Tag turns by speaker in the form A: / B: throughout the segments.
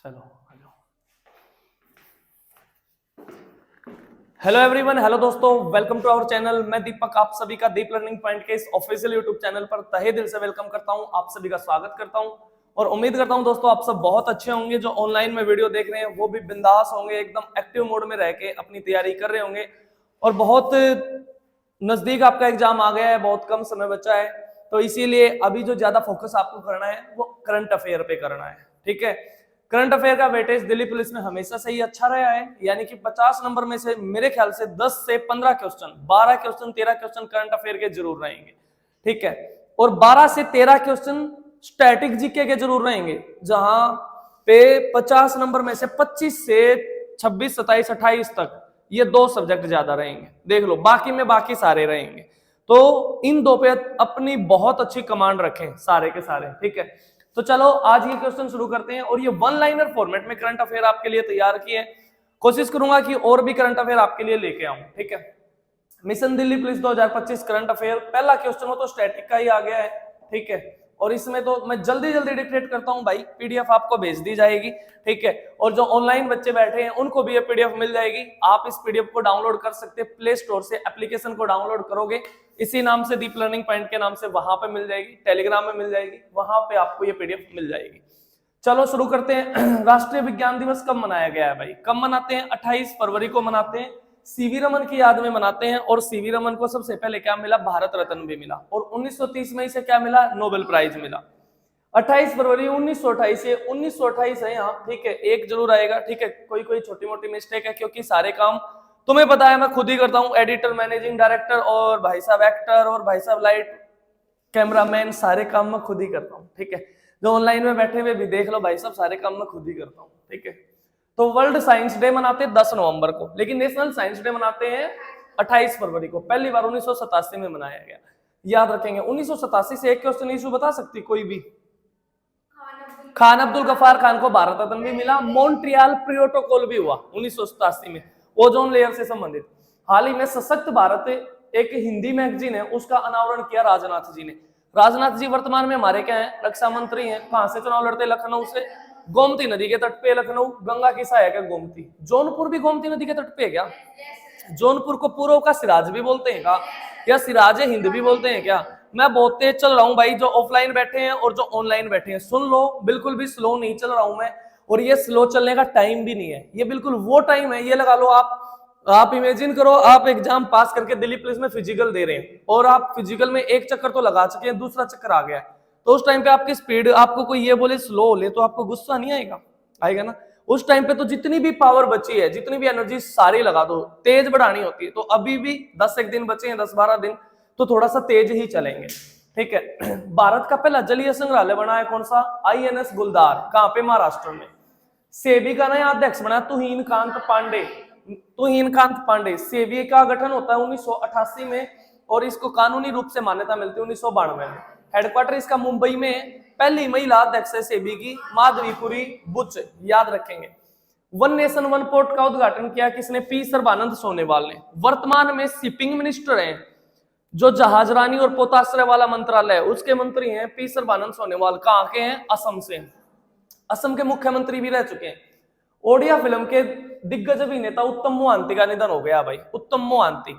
A: चलो hello hello everyone, hello दोस्तों, welcome to our channel. मैं दीपक आप सभी का दीप लर्निंग पॉइंट के इस ऑफिशियल यूट्यूब चैनल पर तहे दिल से वेलकम करता हूं। आप सभी का स्वागत करता हूं और उम्मीद करता हूं दोस्तों आप सब बहुत अच्छे होंगे। जो ऑनलाइन में वीडियो देख रहे हैं वो भी बिंदास होंगे, एकदम एक्टिव मोड में रह के अपनी तैयारी कर रहे होंगे। और बहुत नजदीक आपका एग्जाम आ गया है, बहुत कम समय बचा है, तो इसीलिए अभी जो ज्यादा फोकस आपको करना है वो करंट अफेयर पे करना है। ठीक है, करंट अफेयर का वेटेज दिल्ली पुलिस में हमेशा से ही अच्छा रहा है, यानी कि 50 नंबर में से मेरे ख्याल से 10 से 15 question, 12 question 13 question current affair के जरूर रहेंगे। ठीक है, और 12 से 13 क्वेश्चन स्टैटिक जीके के जरूर रहेंगे, जहां पे 50 नंबर में से 25 से 26 27 28 तक ये दो सब्जेक्ट ज्यादा रहेंगे। देख लो, बाकी में बाकी सारे रहेंगे, तो इन दो पे अपनी बहुत अच्छी कमांड रखें सारे के सारे। ठीक है, तो चलो आज ये क्वेश्चन शुरू करते हैं। और ये वन लाइनर फॉर्मेट में करंट अफेयर आपके लिए तैयार किए। कोशिश करूंगा कि और भी करंट अफेयर आपके लिए लेके आऊं। ठीक है, mission Delhi police 2025 current affair, पहला क्वेश्चन हो तो स्टैटिक का ही आ गया है। ठीक है, और इसमें तो मैं जल्दी जल्दी डिक्टेट करता हूं भाई, पीडीएफ आपको भेज दी जाएगी। ठीक है, और जो ऑनलाइन बच्चे बैठे हैं उनको भी ये पीडीएफ मिल जाएगी। आप इस पीडीएफ को डाउनलोड कर सकते हैं प्ले स्टोर से, एप्लीकेशन को डाउनलोड करोगे इसी नाम से, दीप लर्निंग पॉइंट के नाम से, वहां पे मिल जाएगी, टेलीग्राम में मिल जाएगी, वहां पे आपको ये पीडीएफ मिल जाएगी। चलो शुरू करते हैं। राष्ट्रीय विज्ञान दिवस कब मनाया गया है भाई? कब मनाते हैं? 28 फरवरी को मनाते हैं। सीवी रमन की याद में मनाते हैं, और सीवी रमन को सबसे पहले क्या मिला? भारत रत्न भी मिला। और 1930 में इसे क्या मिला? नोबेल प्राइज मिला। 28 फरवरी 1928 है, 1928 है यहाँ। ठीक है, एक जरूर आएगा। ठीक है, कोई कोई छोटी मोटी मिस्टेक है, क्योंकि सारे काम तुम्हें पता है मैं खुद ही करता हूँ। एडिटर, मैनेजिंग डायरेक्टर, और भाई साहब एक्टर, और भाई साहब लाइट, कैमरामैन, सारे काम मैं खुद ही करता हूँ। ठीक है, जो ऑनलाइन में बैठे हुए भी देख लो भाई साहब, सारे काम मैं खुद ही करता हूँ। ठीक है, तो वर्ल्ड साइंस डे मनाते हैं 10 नवंबर को, लेकिन नेशनल साइंस डे मनाते हैं 28 फरवरी को। पहली बार 1987 में मनाया गया। याद रखेंगे। 1987 से एक क्वेश्चन इशू बता सकती कोई भी? खान अब्दुल गफ्फार खान को भारत रत्न भी मिला। मॉन्ट्रियल प्रोटोकॉल भी हुआ 1987 में, ओजोन लेयर से संबंधित। हाल ही में सशक्त भारत एक हिंदी मैगजीन है, उसका अनावरण किया राजनाथ जी ने। राजनाथ जी वर्तमान में हमारे क्या है? रक्षा मंत्री हैं। कहां से चुनाव लड़ते? लखनऊ से। गोमती नदी के तट पे लखनऊ, गंगा की सहायक है गोमती। जौनपुर भी गोमती नदी के तट पे है क्या? जौनपुर को पूर्व का सिराज भी बोलते हैं क्या? या सिराज हिंद भी बोलते हैं क्या? मैं बहुत तेज चल रहा हूं भाई, जो ऑफलाइन बैठे हैं और जो ऑनलाइन बैठे हैं सुन लो, बिल्कुल भी स्लो नहीं चल रहा हूं मैं। और ये स्लो चलने का टाइम भी नहीं है, ये बिल्कुल वो टाइम है, ये लगा लो आप इमेजिन करो, आप एग्जाम पास करके दिल्ली पुलिस में फिजिकल दे रहे हैं, और आप फिजिकल में एक चक्कर तो लगा चुके हैं, दूसरा चक्कर आ गया है, तो उस टाइम पे आपकी स्पीड, आपको कोई ये बोले स्लो हो ले तो आपको गुस्सा नहीं आएगा? आएगा ना। उस टाइम पे तो जितनी भी पावर बची है, जितनी भी एनर्जी सारी लगा दो, तेज बढ़ानी होती है। तो अभी भी 10 एक दिन बचे हैं, 10-12 दिन, तो थोड़ा सा तेज ही चलेंगे। ठीक है, भारत का पहला जलीय संग्रहालय बना है कौन सा? आईएनएस गुलदार। कहां पे? महाराष्ट्र में। सेबी का नया अध्यक्ष बना तुहिन कांत पांडे। तुहिन कांत पांडे। सेबी का गठन होता है 1988 में, और इसको कानूनी रूप से मान्यता मिलती है 1992 में। हेडक्वार्टर इसका मुंबई में। पहली महिला अध्यक्ष है सेबी की, माधवीपुरी बुच। याद रखेंगे। वन नेशन वन पोर्ट का उद्घाटन किया किसने? पी सर्बानंद सोनोवाल ने। वर्तमान में शिपिंग मिनिस्टर हैं, जो जहाजरानी और पोताश्रय वाला मंत्रालय है, उसके मंत्री हैं पी सर्बानंद सोनोवाल। कहां के हैं? असम से। असम के मुख्यमंत्री भी रह चुके हैं। ओडिया फिल्म के दिग्गज अभिनेता उत्तम मोहांती का निधन हो गया भाई। उत्तम मोहांती,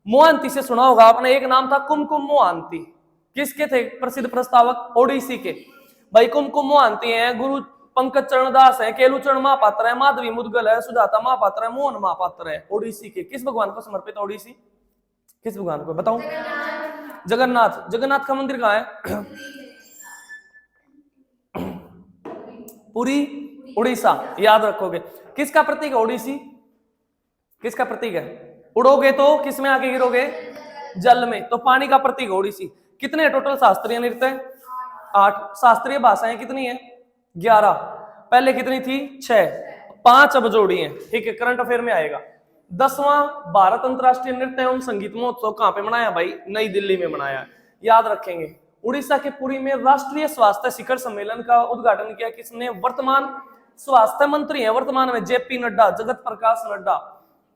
A: मोहांती से सुना होगा आपने, एक नाम था कुमकुम मोहांती। किसके थे? प्रसिद्ध प्रस्तावक, ओडिसी के। भाई कुमकुम मोहांती हैं, गुरु पंकज चरण दास है, केलू चरण महापात्र है, माधवी मुदगल है, सुजाता महापात्र है, मोहन महापात्र है। ओडिसी के। किस भगवान को समर्पित ओडिसी? किस भगवान को बताओ? जगन्नाथ। जगन्नाथ का मंदिर कहाँ है? पुरी, उड़ीसा। याद रखोगे। किसका प्रतीक है ओडिसी? किसका प्रतीक है? उड़ोगे तो किस में आके गिरोगे? जल में। तो पानी का प्रतीक ओडिसी। कितने टोटल शास्त्रीय नृत्य? 8। शास्त्रीय भाषाएं कितनी है? 11। पहले कितनी थी? 6। 5 अब जोड़ी है। ठीक है, करंट अफेयर में आएगा। 10वां भारत अंतरराष्ट्रीय नृत्य एवं संगीत महोत्सव कहां पे मनाया भाई? नई दिल्ली में मनाया। याद रखेंगे। उड़ीसा के पुरी में राष्ट्रीय स्वास्थ्य शिखर सम्मेलन का उद्घाटन किया किसने? वर्तमान स्वास्थ्य मंत्री है वर्तमान में, जेपी नड्डा, जगत प्रकाश नड्डा।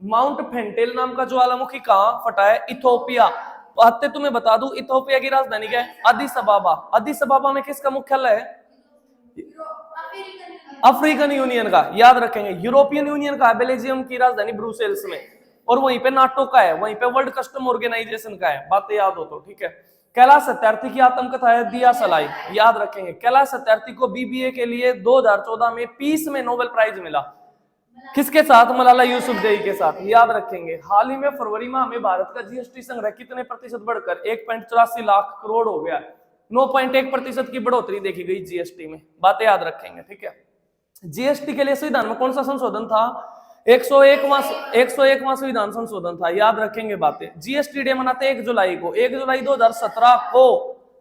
A: माउंट फेंटेल नाम का ज्वालामुखी कहां फटा है? इथोपिया। बातें तुम्हें बता दूं, इथोपिया की राजधानी क्या है? अदिस अबाबा। अदिस अबाबा में किसका मुख्यालय है? अफ्रीकन यूनियन का, याद रखेंगे। यूरोपियन यूनियन का है बेल्जियम की राजधानी ब्रुसेल्स में, और वहीं पे नाटो का है, वहीं पे वर्ल्ड कस्टम ऑर्गेनाइजेशन का है, बातें याद हो तो ठीक है। कैलाश सत्यार्थी की आत्मकथा है दिया सलाई, याद रखेंगे। कैलाश सत्यार्थी को बीबीए के लिए 2014 में पीस में नोबेल प्राइज मिला, किसके साथ? मलाला यूसुफजई के साथ, याद रखेंगे। हाल ही में फरवरी माह में भारत का जीएसटी संग्रह कितने प्रतिशत बढ़कर 1.84 लाख करोड़ हो गया? 9.1% की बढ़ोतरी देखी गई जीएसटी में, बातें याद रखेंगे ठीक है। जीएसटी के लिए संविधान में कौन सा संशोधन था? 101वां संविधान संशोधन था, याद रखेंगे बातें। जीएसटी डे मनाते 1 जुलाई को, 1 जुलाई 2017 को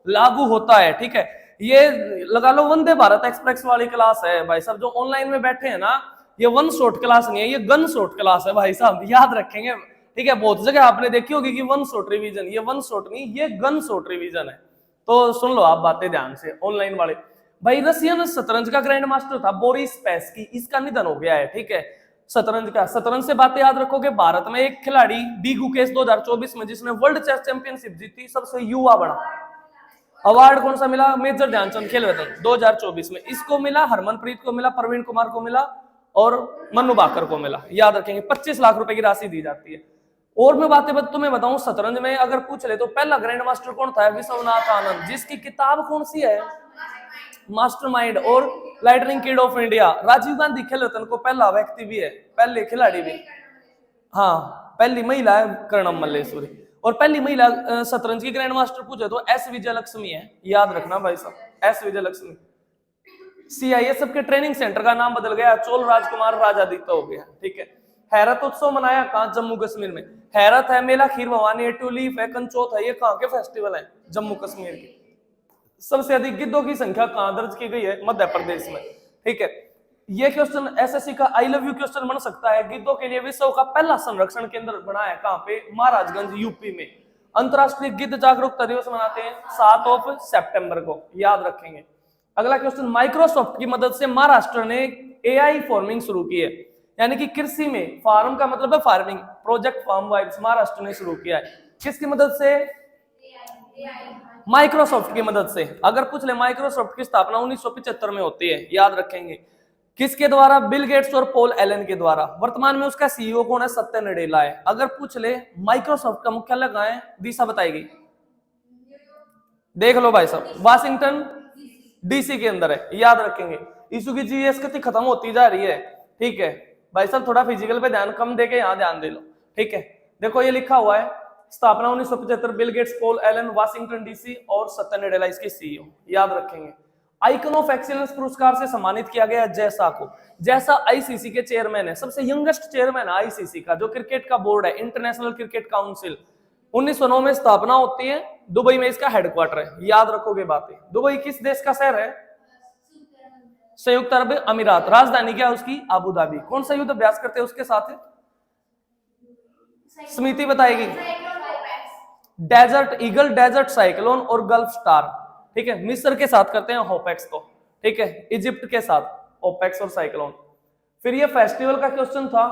A: लागू होता है ठीक है। ये लगा लो वंदे भारत एक्सप्रेस वाली क्लास है भाई साहब, जो ऑनलाइन में बैठे हैं ना, ये वन शॉट क्लास नहीं है, ये गन शॉट क्लास है भाई साहब, याद रखेंगे ठीक है। बहुत जगह आपने देखी होगी कि वन शॉट रिवीजन, ये वन शॉट नहीं, ये गन शॉट रिवीजन है, तो सुन लो आप बातें ध्यान से ऑनलाइन वाले। भाई रशियन शतरंज का ग्रैंड मास्टर था बोरिस स्पैसकी, इसका निधन हो गया है ठीक है। शतरंज से बातें याद रखोगे। भारत में एक खिलाड़ी डी गुकेश 2024 में जिसने वर्ल्ड चेस चैंपियनशिप जीती, सबसे युवा बना। अवार्ड कौन सा मिला? मेजर ध्यानचंद खेल रत्न 2024 में, इसको मिला, हरमनप्रीत को मिला, प्रवीण कुमार को मिला और मनु भाकर को मिला, याद रखेंगे। 25 लाख रुपए की राशि दी जाती है। और मैं बातें तुम्हें बताऊं, शतरंज में अगर पूछ ले तो पहला ग्रैंड मास्टर कौन था? विश्वनाथ आनंद, जिसकी किताब कौन सी है? मास्टरमाइंड और lightning kid of India. Rajiv Gandhi Khel Ratna को पहला व्यक्ति भी है, पहले खिलाड़ी भी, हाँ पहली महिला है कर्णम मल्लेश्वरी। और पहली महिला शतरंज की ग्रैंड मास्टर पूछे तो एस विजयलक्ष्मी है, याद रखना भाई साहब, एस विजयलक्ष्मी। सीआईएसएफ के ट्रेनिंग सेंटर का नाम बदल गया, चोल राजकुमार राजादित्य हो गया ठीक है। हैरत उत्सव मनाया कहाँ? जम्मू कश्मीर में। हैरत है, मेला खीर भवानी है, ट्यूलिप है, कंचोत है, ये कहाँ के फेस्टिवल है? जम्मू कश्मीर के। सबसे अधिक गिद्धों की संख्या कहाँ दर्ज की गई है? मध्य प्रदेश में ठीक है। ये क्वेश्चन एसएससी का आई लव यू क्वेश्चन बन सकता है। गिद्धों के लिए विश्व का पहला संरक्षण केंद्र बना है कहाँ पे? महाराजगंज यूपी में। अंतरराष्ट्रीय गिद्ध जागरूकता दिवस मनाते हैं 7 सितंबर को, याद रखेंगे। अगला क्वेश्चन, माइक्रोसॉफ्ट की मदद से महाराष्ट्र ने एआई फार्मिंग शुरू की है, यानी कि कृषि में, फार्म का मतलब है farming, project farm vibes Maharashtra ने शुरू किया है। किसकी मदद से? माइक्रोसॉफ्ट की मदद से। अगर पूछ ले माइक्रोसॉफ्ट की स्थापना 1975 में होती है, याद रखेंगे। किसके द्वारा? बिल गेट्स और पॉल एलन के द्वारा। वर्तमान में उसका सीईओ कौन है? सत्य नडेला है। अगर पूछ ले माइक्रोसॉफ्ट का मुख्यालय कहाँ है? दिशा बताएगी, देख लो भाई साहब, वाशिंगटन डीसी के अंदर है, याद रखेंगे। इशू की जीएस कितनी खत्म होती जा रही है ठीक है भाई साहब, थोड़ा फिजिकल पे ध्यान कम देके यहाँ ध्यान दे लो ठीक है। देखो ये लिखा हुआ है, स्थापना 1975, Bill Gates, Paul Allen, Washington DC और सत्य नडेला इसके सीईओ, याद रखेंगे। आइकन ऑफ एक्सीलेंस पुरस्कार से सम्मानित किया गया जैसा को। जैसा आईसीसी के चेयरमैन है, सबसे यंगेस्ट चेयरमैन है आईसीसी का, जो क्रिकेट का बोर्ड है, इंटरनेशनल क्रिकेट काउंसिल। 1909 में स्थापना होती है, दुबई में इसका हेडक्वार्टर है, याद रखोगे बातें। दुबई किस देश का शहर है? संयुक्त अरब अमीरात। राजधानी क्या है उसकी? Abu Dhabi. कौन सा युद्ध अभ्यास करते हैं उसके साथ? स्मृति बताएगी। डेजर्ट ईगल, डेजर्ट साइक्लोन और गल्फ स्टार ठीक है। मिस्र के साथ करते हैं होपेक्स को ठीक है, इजिप्ट के साथ होपेक्स और साइक्लोन। फिर ये फेस्टिवल का क्वेश्चन था,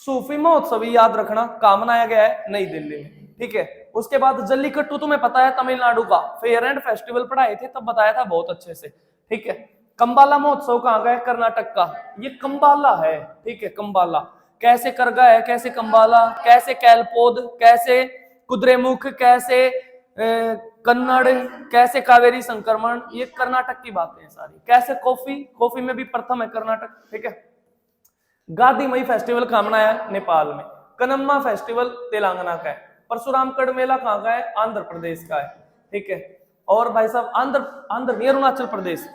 A: सूफी महोत्सव, याद रखना, कहाँ मनाया गया है? नई दिल्ली में ठीक है। उसके बाद जल्लीकट्टू, तुम्हें पता है तमिलनाडु का फेयर एंड फेस्टिवल पढ़ाए थे तब, बताया था बहुत अच्छे से ठीक है। कंबाला महोत्सव कहाँ का है? कर्नाटक का, ये कंबाला है ठीक है, कंबाला। कैसे करगा है, कैसे कंबाला, कैसे कैलपोद, कैसे कुद्रेमुख, कैसे कन्नड़, कैसे कावेरी संक्रमण, ये कर्नाटक की बातें हैं सारी। कैसे कॉफी, कॉफी में भी प्रथम है कर्नाटक ठीक है। गादी मई फेस्टिवल कहाँ मनाया है? नेपाल में। कनम्मा फेस्टिवल तेलंगाना का है। परशुराम कड़ मेला कहाँ का है? आंध्र प्रदेश का है ठीक है। और भाई साहब आंध्र नहीं, अरुणाचल प्रदेश।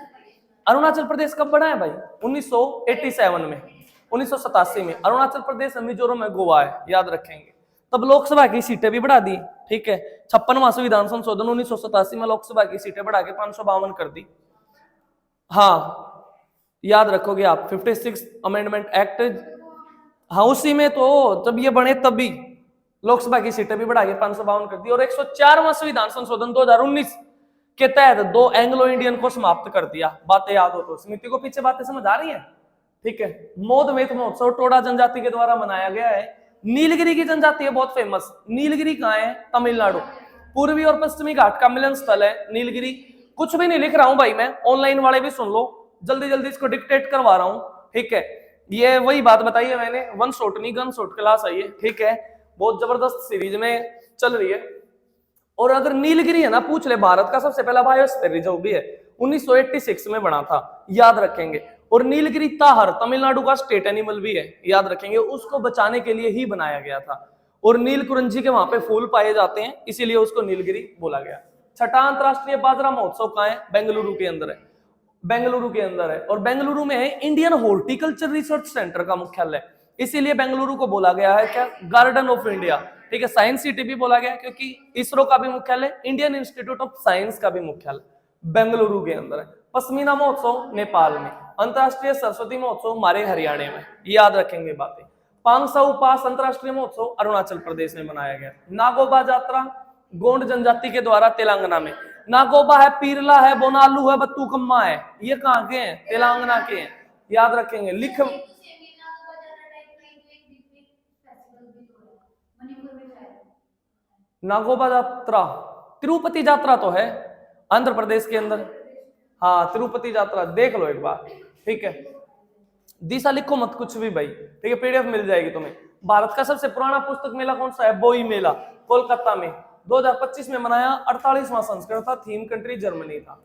A: अरुणाचल प्रदेश कब बना है भाई? 1987 में, 1987 में। अरुणाचल प्रदेश, मिजोरम में, गोवा है, याद रखेंगे। तब लोकसभा की सीटें भी बढ़ा दी ठीक है। 56वां संविधान संशोधन 1987 में लोकसभा की सीटें बढ़ा के 552 कर दी, हाँ याद रखोगे आप। 56 अमेंडमेंट एक्ट, हाँ उसी में तो जब ये बने तभी लोकसभा की सीटें भी बढ़ा के 552 कर दी। और 104वां संविधान संशोधन 2019 के तहत 2 एंग्लो इंडियन को समाप्त कर दिया, बातें याद हो तो। समिति को पीछे बातें समझ आ रही है ठीक है। मोदमेत महोत्सव टोडा जनजाति के द्वारा मनाया गया है। नीलगिरी की जनजाति है बहुत फेमस। नीलगिरी कहाँ है? तमिलनाडु। पूर्वी और पश्चिमी घाट का मिलन स्थल है नीलगिरी। कुछ भी नहीं लिख रहा हूं भाई मैं, ऑनलाइन वाले भी सुन लो, जल्दी जल्दी इसको डिक्टेट करवा रहा हूं, ठीक है। ये वही बात बताई है मैंने, वन शॉट नहीं गन शॉट क्लास आई है, ठीक है। बहुत जबरदस्त सीरीज में चल रही है। और अगर नीलगिरी है ना, पूछ ले, भारत का सबसे पहला बायोस्फीयर रिजर्व भी है, 1986 में बना था, याद रखेंगे। और नीलगिरी ताहर तमिलनाडु का स्टेट एनिमल भी है, याद रखेंगे, उसको बचाने के लिए ही बनाया गया था। और नीलकुंजी के वहां पे फूल पाए जाते हैं, इसीलिए उसको नीलगिरी बोला गया। छठा अंतरराष्ट्रीय बाजरा महोत्सव कहाँ है? बेंगलुरु के अंदर है, बेंगलुरु के अंदर है। और बेंगलुरु में है इंडियन हॉर्टिकल्चर रिसर्च सेंटर का मुख्यालय, इसीलिए बेंगलुरु को बोला गया है क्या? गार्डन ऑफ इंडिया, ठीक है। साइंस सिटी भी बोला गया क्योंकि इसरो का भी मुख्यालय, इंडियन इंस्टीट्यूट ऑफ साइंस का भी मुख्यालय बेंगलुरु के अंदर है। पश्मीना महोत्सव नेपाल में, अंतरराष्ट्रीय सरस्वती महोत्सव हमारे हरियाणा में, याद रखेंगे बातें। पांगसाउ पास अंतरराष्ट्रीय महोत्सव अरुणाचल प्रदेश में मनाया गया। नागोबा यात्रा गोंड जनजाति के द्वारा तेलंगाना में। नागोबा है, पीरला है, बोनालू है, बत्तुकम्मा है, ये कहाँ के हैं? तेलंगाना के हैं, याद रखेंगे। लिख नागोबा यात्रा, तिरुपति यात्रा तो है आंध्र प्रदेश के अंदर, हाँ तिरुपति यात्रा देख लो एक बार, ठीक है। दिशा लिखो मत कुछ भी भाई, ठीक है, पीडीएफ मिल जाएगी तुम्हें। भारत का सबसे पुराना पुस्तक मेला कौन सा है? बोई मेला, कोलकाता में 2025 में मनाया। 48वां संस्करण था, थीम कंट्री जर्मनी था।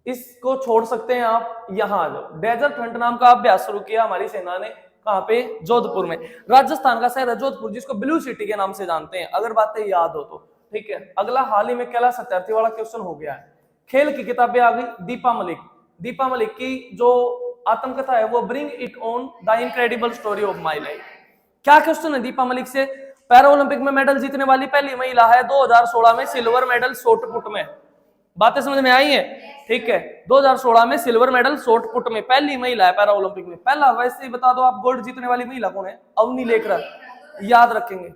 A: इसको छोड़ सकते हैं आप, यहां आ जाओ। डेजर्ट हंट नाम का अभ्यास शुरू किया हमारी सेना ने, कहां पे? जोधपुर में। राजस्थान का शहर है जोधपुर, जिसको ब्लू सिटी के नाम से जानते हैं, अगर बातें याद हो तो, ठीक है। अगला हाल ही में कैलाश सत्यार्थी वाला क्वेश्चन हो गया है। खेल की किताबें आ गई। दीपा मलिक, दीपा मलिक की जो आत्मकथा है वो bring it on the incredible story of my life. क्या क्वेश्चन है दीपा मलिक से? पैरा ओलंपिक में मेडल जीतने वाली पहली महिला है, 2016 में सिल्वर मेडल शॉर्ट पुट में। बातें समझ में आई है, ठीक है। 2016 में सिल्वर मेडल शॉर्ट पुट में पहली महिला है पैरा ओलंपिक में। पहला, वैसे ही बता दो आप, गोल्ड जीतने वाली महिला कौन है? अवनी लेकरा, याद रखेंगे।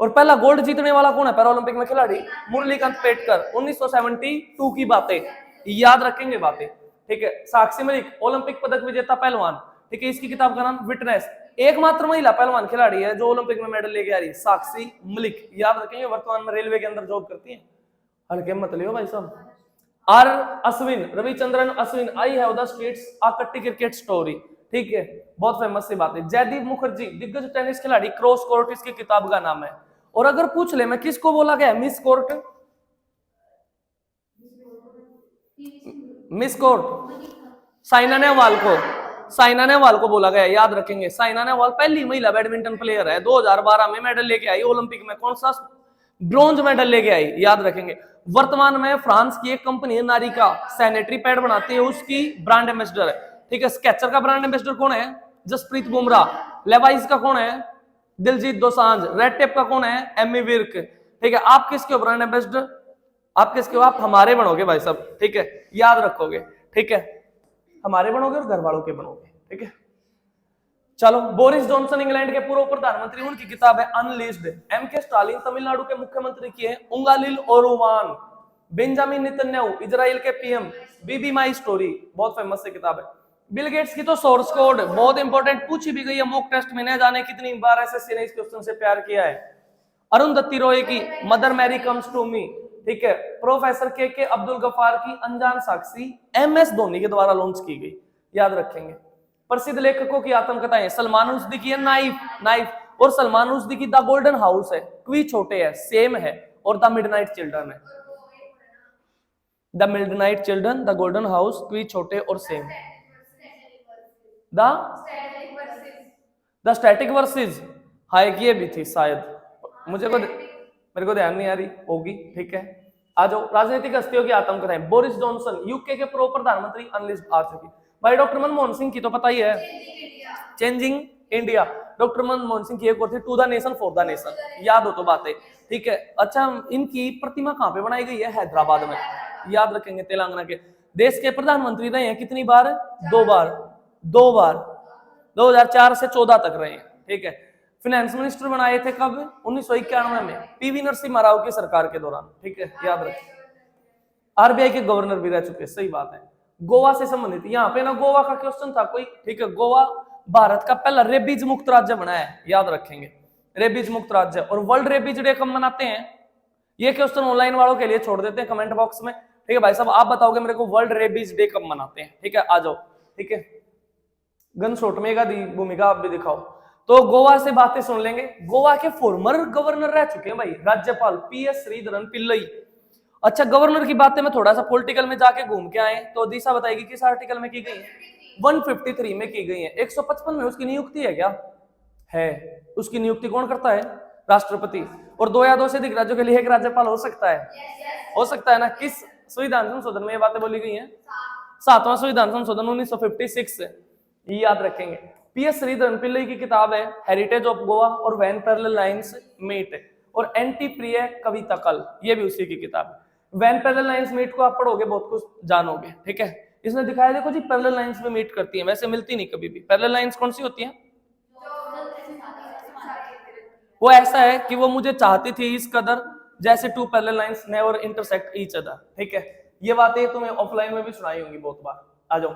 A: और पहला गोल्ड जीतने वाला कौन है पैरा ओलंपिक में खिलाड़ी? मुरलीकांत पेटकर, 1972 की बातें, याद रखेंगे बातें, ठीक है। साक्षी मलिक ओलंपिक पदक विजेता पहलवान, ठीक है, इसकी किताब का नाम विटनेस। एकमात्र महिला पहलवान खिलाड़ी है जो ओलंपिक में मेडल लेके आ रही, साक्षी मलिक, याद रखेंगे। वर्तमान में रेलवे के अंदर जॉब करती है, हल्के मत लियो भाई साहब। R Ashwin, Ravichandran Ashwin, I have the streets a Kutti cricket story, ठीक है, बहुत फेमस सी बात है। जयदीप मुखर्जी, दिग्गज टेनिस खिलाड़ी, क्रॉस कोर्ट इसकी किताब का नाम है। और अगर पूछ ले मैं किसको बोला गया miss court? Miss court Saina Nehwal को, साइना नेहवाल को बोला गया, याद रखेंगे। साइना नेहवाल पहली महिला बैडमिंटन प्लेयर है, 2012 में मेडल लेके आई ओलंपिक में। कौन सा? ब्रॉन्ज मेडल लेके आई, याद रखेंगे। वर्तमान में फ्रांस की एक कंपनी है नारिका, सैनिटरी पैड बनाती है, उसकी ब्रांड एम्बेसडर है, ठीक है। स्केचर का ब्रांड एम्बेसडर कौन है? जसप्रीत बुमराह। लेवाइस का कौन है? दिलजीत दोसांझ। रेड टेप का कौन है? एमी विर्क, ठीक है। आप किसके हो ब्रांड एम्बेसडर? आप किसके हो? आप हमारे बनोगे भाई साहब, ठीक है, याद रखोगे, ठीक है। हमारे बनोगे और घर वालों के बनोगे, ठीक है। चलो, बोरिस जॉनसन इंग्लैंड के पूर्व प्रधानमंत्री, उनकी किताब है अनलीस्ड। एम के स्टालिन तमिलनाडु के मुख्यमंत्री की है, उंगालिल ओरुवान। बेंजामिन नेतन्याहू इजराइल के पीएम, बीबी माई स्टोरी, बहुत फेमस है किताब है। बिल गेट्स की तो सोर्स कोड बहुत इंपॉर्टेंट, पूछी भी गई है मॉक टेस्ट में, न जाने कितनी बार एसएससी ने इस क्वेश्चन से प्यार किया है। अरुंधति रॉय की mother Mary comes to me, ठीक है। प्रोफेसर के अब्दुल गफार की अनजान साक्षी एमएस धोनी के द्वारा लॉन्च की गई, याद रखेंगे। प्रसिद्ध लेखकों की आत्मकथाएं, सलमान रुश्दी की है नाइफ, और सलमान रुश्दी की द गोल्डन हाउस है, क्वी छोटे है, सेम है, और द मिडनाइट चिल्ड्रन है। The midnight children, the golden house, क्वी छोटे और सेम। द स्टैटिक वर्सेस, हाँ एक ये भी थी शायद, मेरे को ध्यान नहीं आ रही, होगी, ठीक है। आ जाओ, राजनीतिक हस्तियों की आत्मकथाएं। बोरिस जॉनसन यूके के पूर्व प्रधानमंत्री, अनलिस्ट आ चुकी। भाई डॉक्टर मनमोहन सिंह की तो पता ही है, changing India. Doctor Manmohan Singh की एक और थी, to the nation for the nation, याद हो तो बातें, ठीक है। अच्छा, इनकी प्रतिमा कहां पे बनाई गई है? हैदराबाद में, याद रखेंगे। तेलंगाना के देश के प्रधानमंत्री रहे हैं कितनी बार? 2 बार, 2004 से 14 तक रहे हैं, ठीक है। फाइनेंस मिनिस्टर बनाए थे कब? 1991 में, पीवी नरसिम्हा राव की सरकार के दौरान, ठीक है, याद रखें। आरबीआई के गवर्नर भी रह चुके, सही बात है। गोवा से संबंधित, यहाँ पे ना गोवा का क्वेश्चन था कोई, ठीक है। गोवा भारत का पहला रेबीज मुक्त राज्य बना है, याद रखेंगे, रेबीज मुक्त राज्य। और वर्ल्ड रेबीज डे कब मनाते हैं? ये क्वेश्चन ऑनलाइन वालों के लिए छोड़ देते हैं कमेंट बॉक्स में, ठीक है भाई साहब। आप बताओगे मेरे को वर्ल्ड रेबीज डे कब मनाते हैं, ठीक है, आ जाओ। ठीक है, गन शॉट में एक आधी भूमिका आप भी दिखाओ। तो गोवा से बातें सुन लेंगे। गोवा के फॉर्मर गवर्नर रह चुके हैं भाई राज्यपाल PS श्रीधरन पिल्लई। अच्छा, गवर्नर की बातें में थोड़ा सा पॉलिटिकल में जाके घूम के आए तो दिशा बताएगी किस आर्टिकल में की गई है, 153 में की गई है। 155 में उसकी नियुक्ति है क्या, है। उसकी नियुक्ति कौन करता है, राष्ट्रपति। और 2 या 2 से अधिक राज्यों के लिए एक राज्यपाल हो सकता है, हो सकता है ना। किस संविधान संशोधन में ये बातें बोली गई हैं, 7वां संविधान संशोधन 1956 से, ये याद रखेंगे। PS श्रीधरन पिल्लई की किताब है हेरिटेज ऑफ गोवा और व्हेन पैरेलल लाइंस मीट, और एंटी प्रिय कविता कल, ये भी उसी की किताब है। व्हेन पैरेलल लाइंस मीट को आप पढ़ोगे बहुत कुछ जानोगे, ठीक है। इसने दिखाया देखो जी पैरेलल लाइंस में मीट करती है, वैसे मिलती नहीं कभी भी। पैरेलल लाइंस कौन सी होती है, वो ऐसा है कि वो मुझे चाहती थी इस कदर जैसे two parallel lines never intersect each other, ठीक है। ये बातें तुम्हें ऑफलाइन में भी सुनाई होंगी बहुत बार। आ जाओ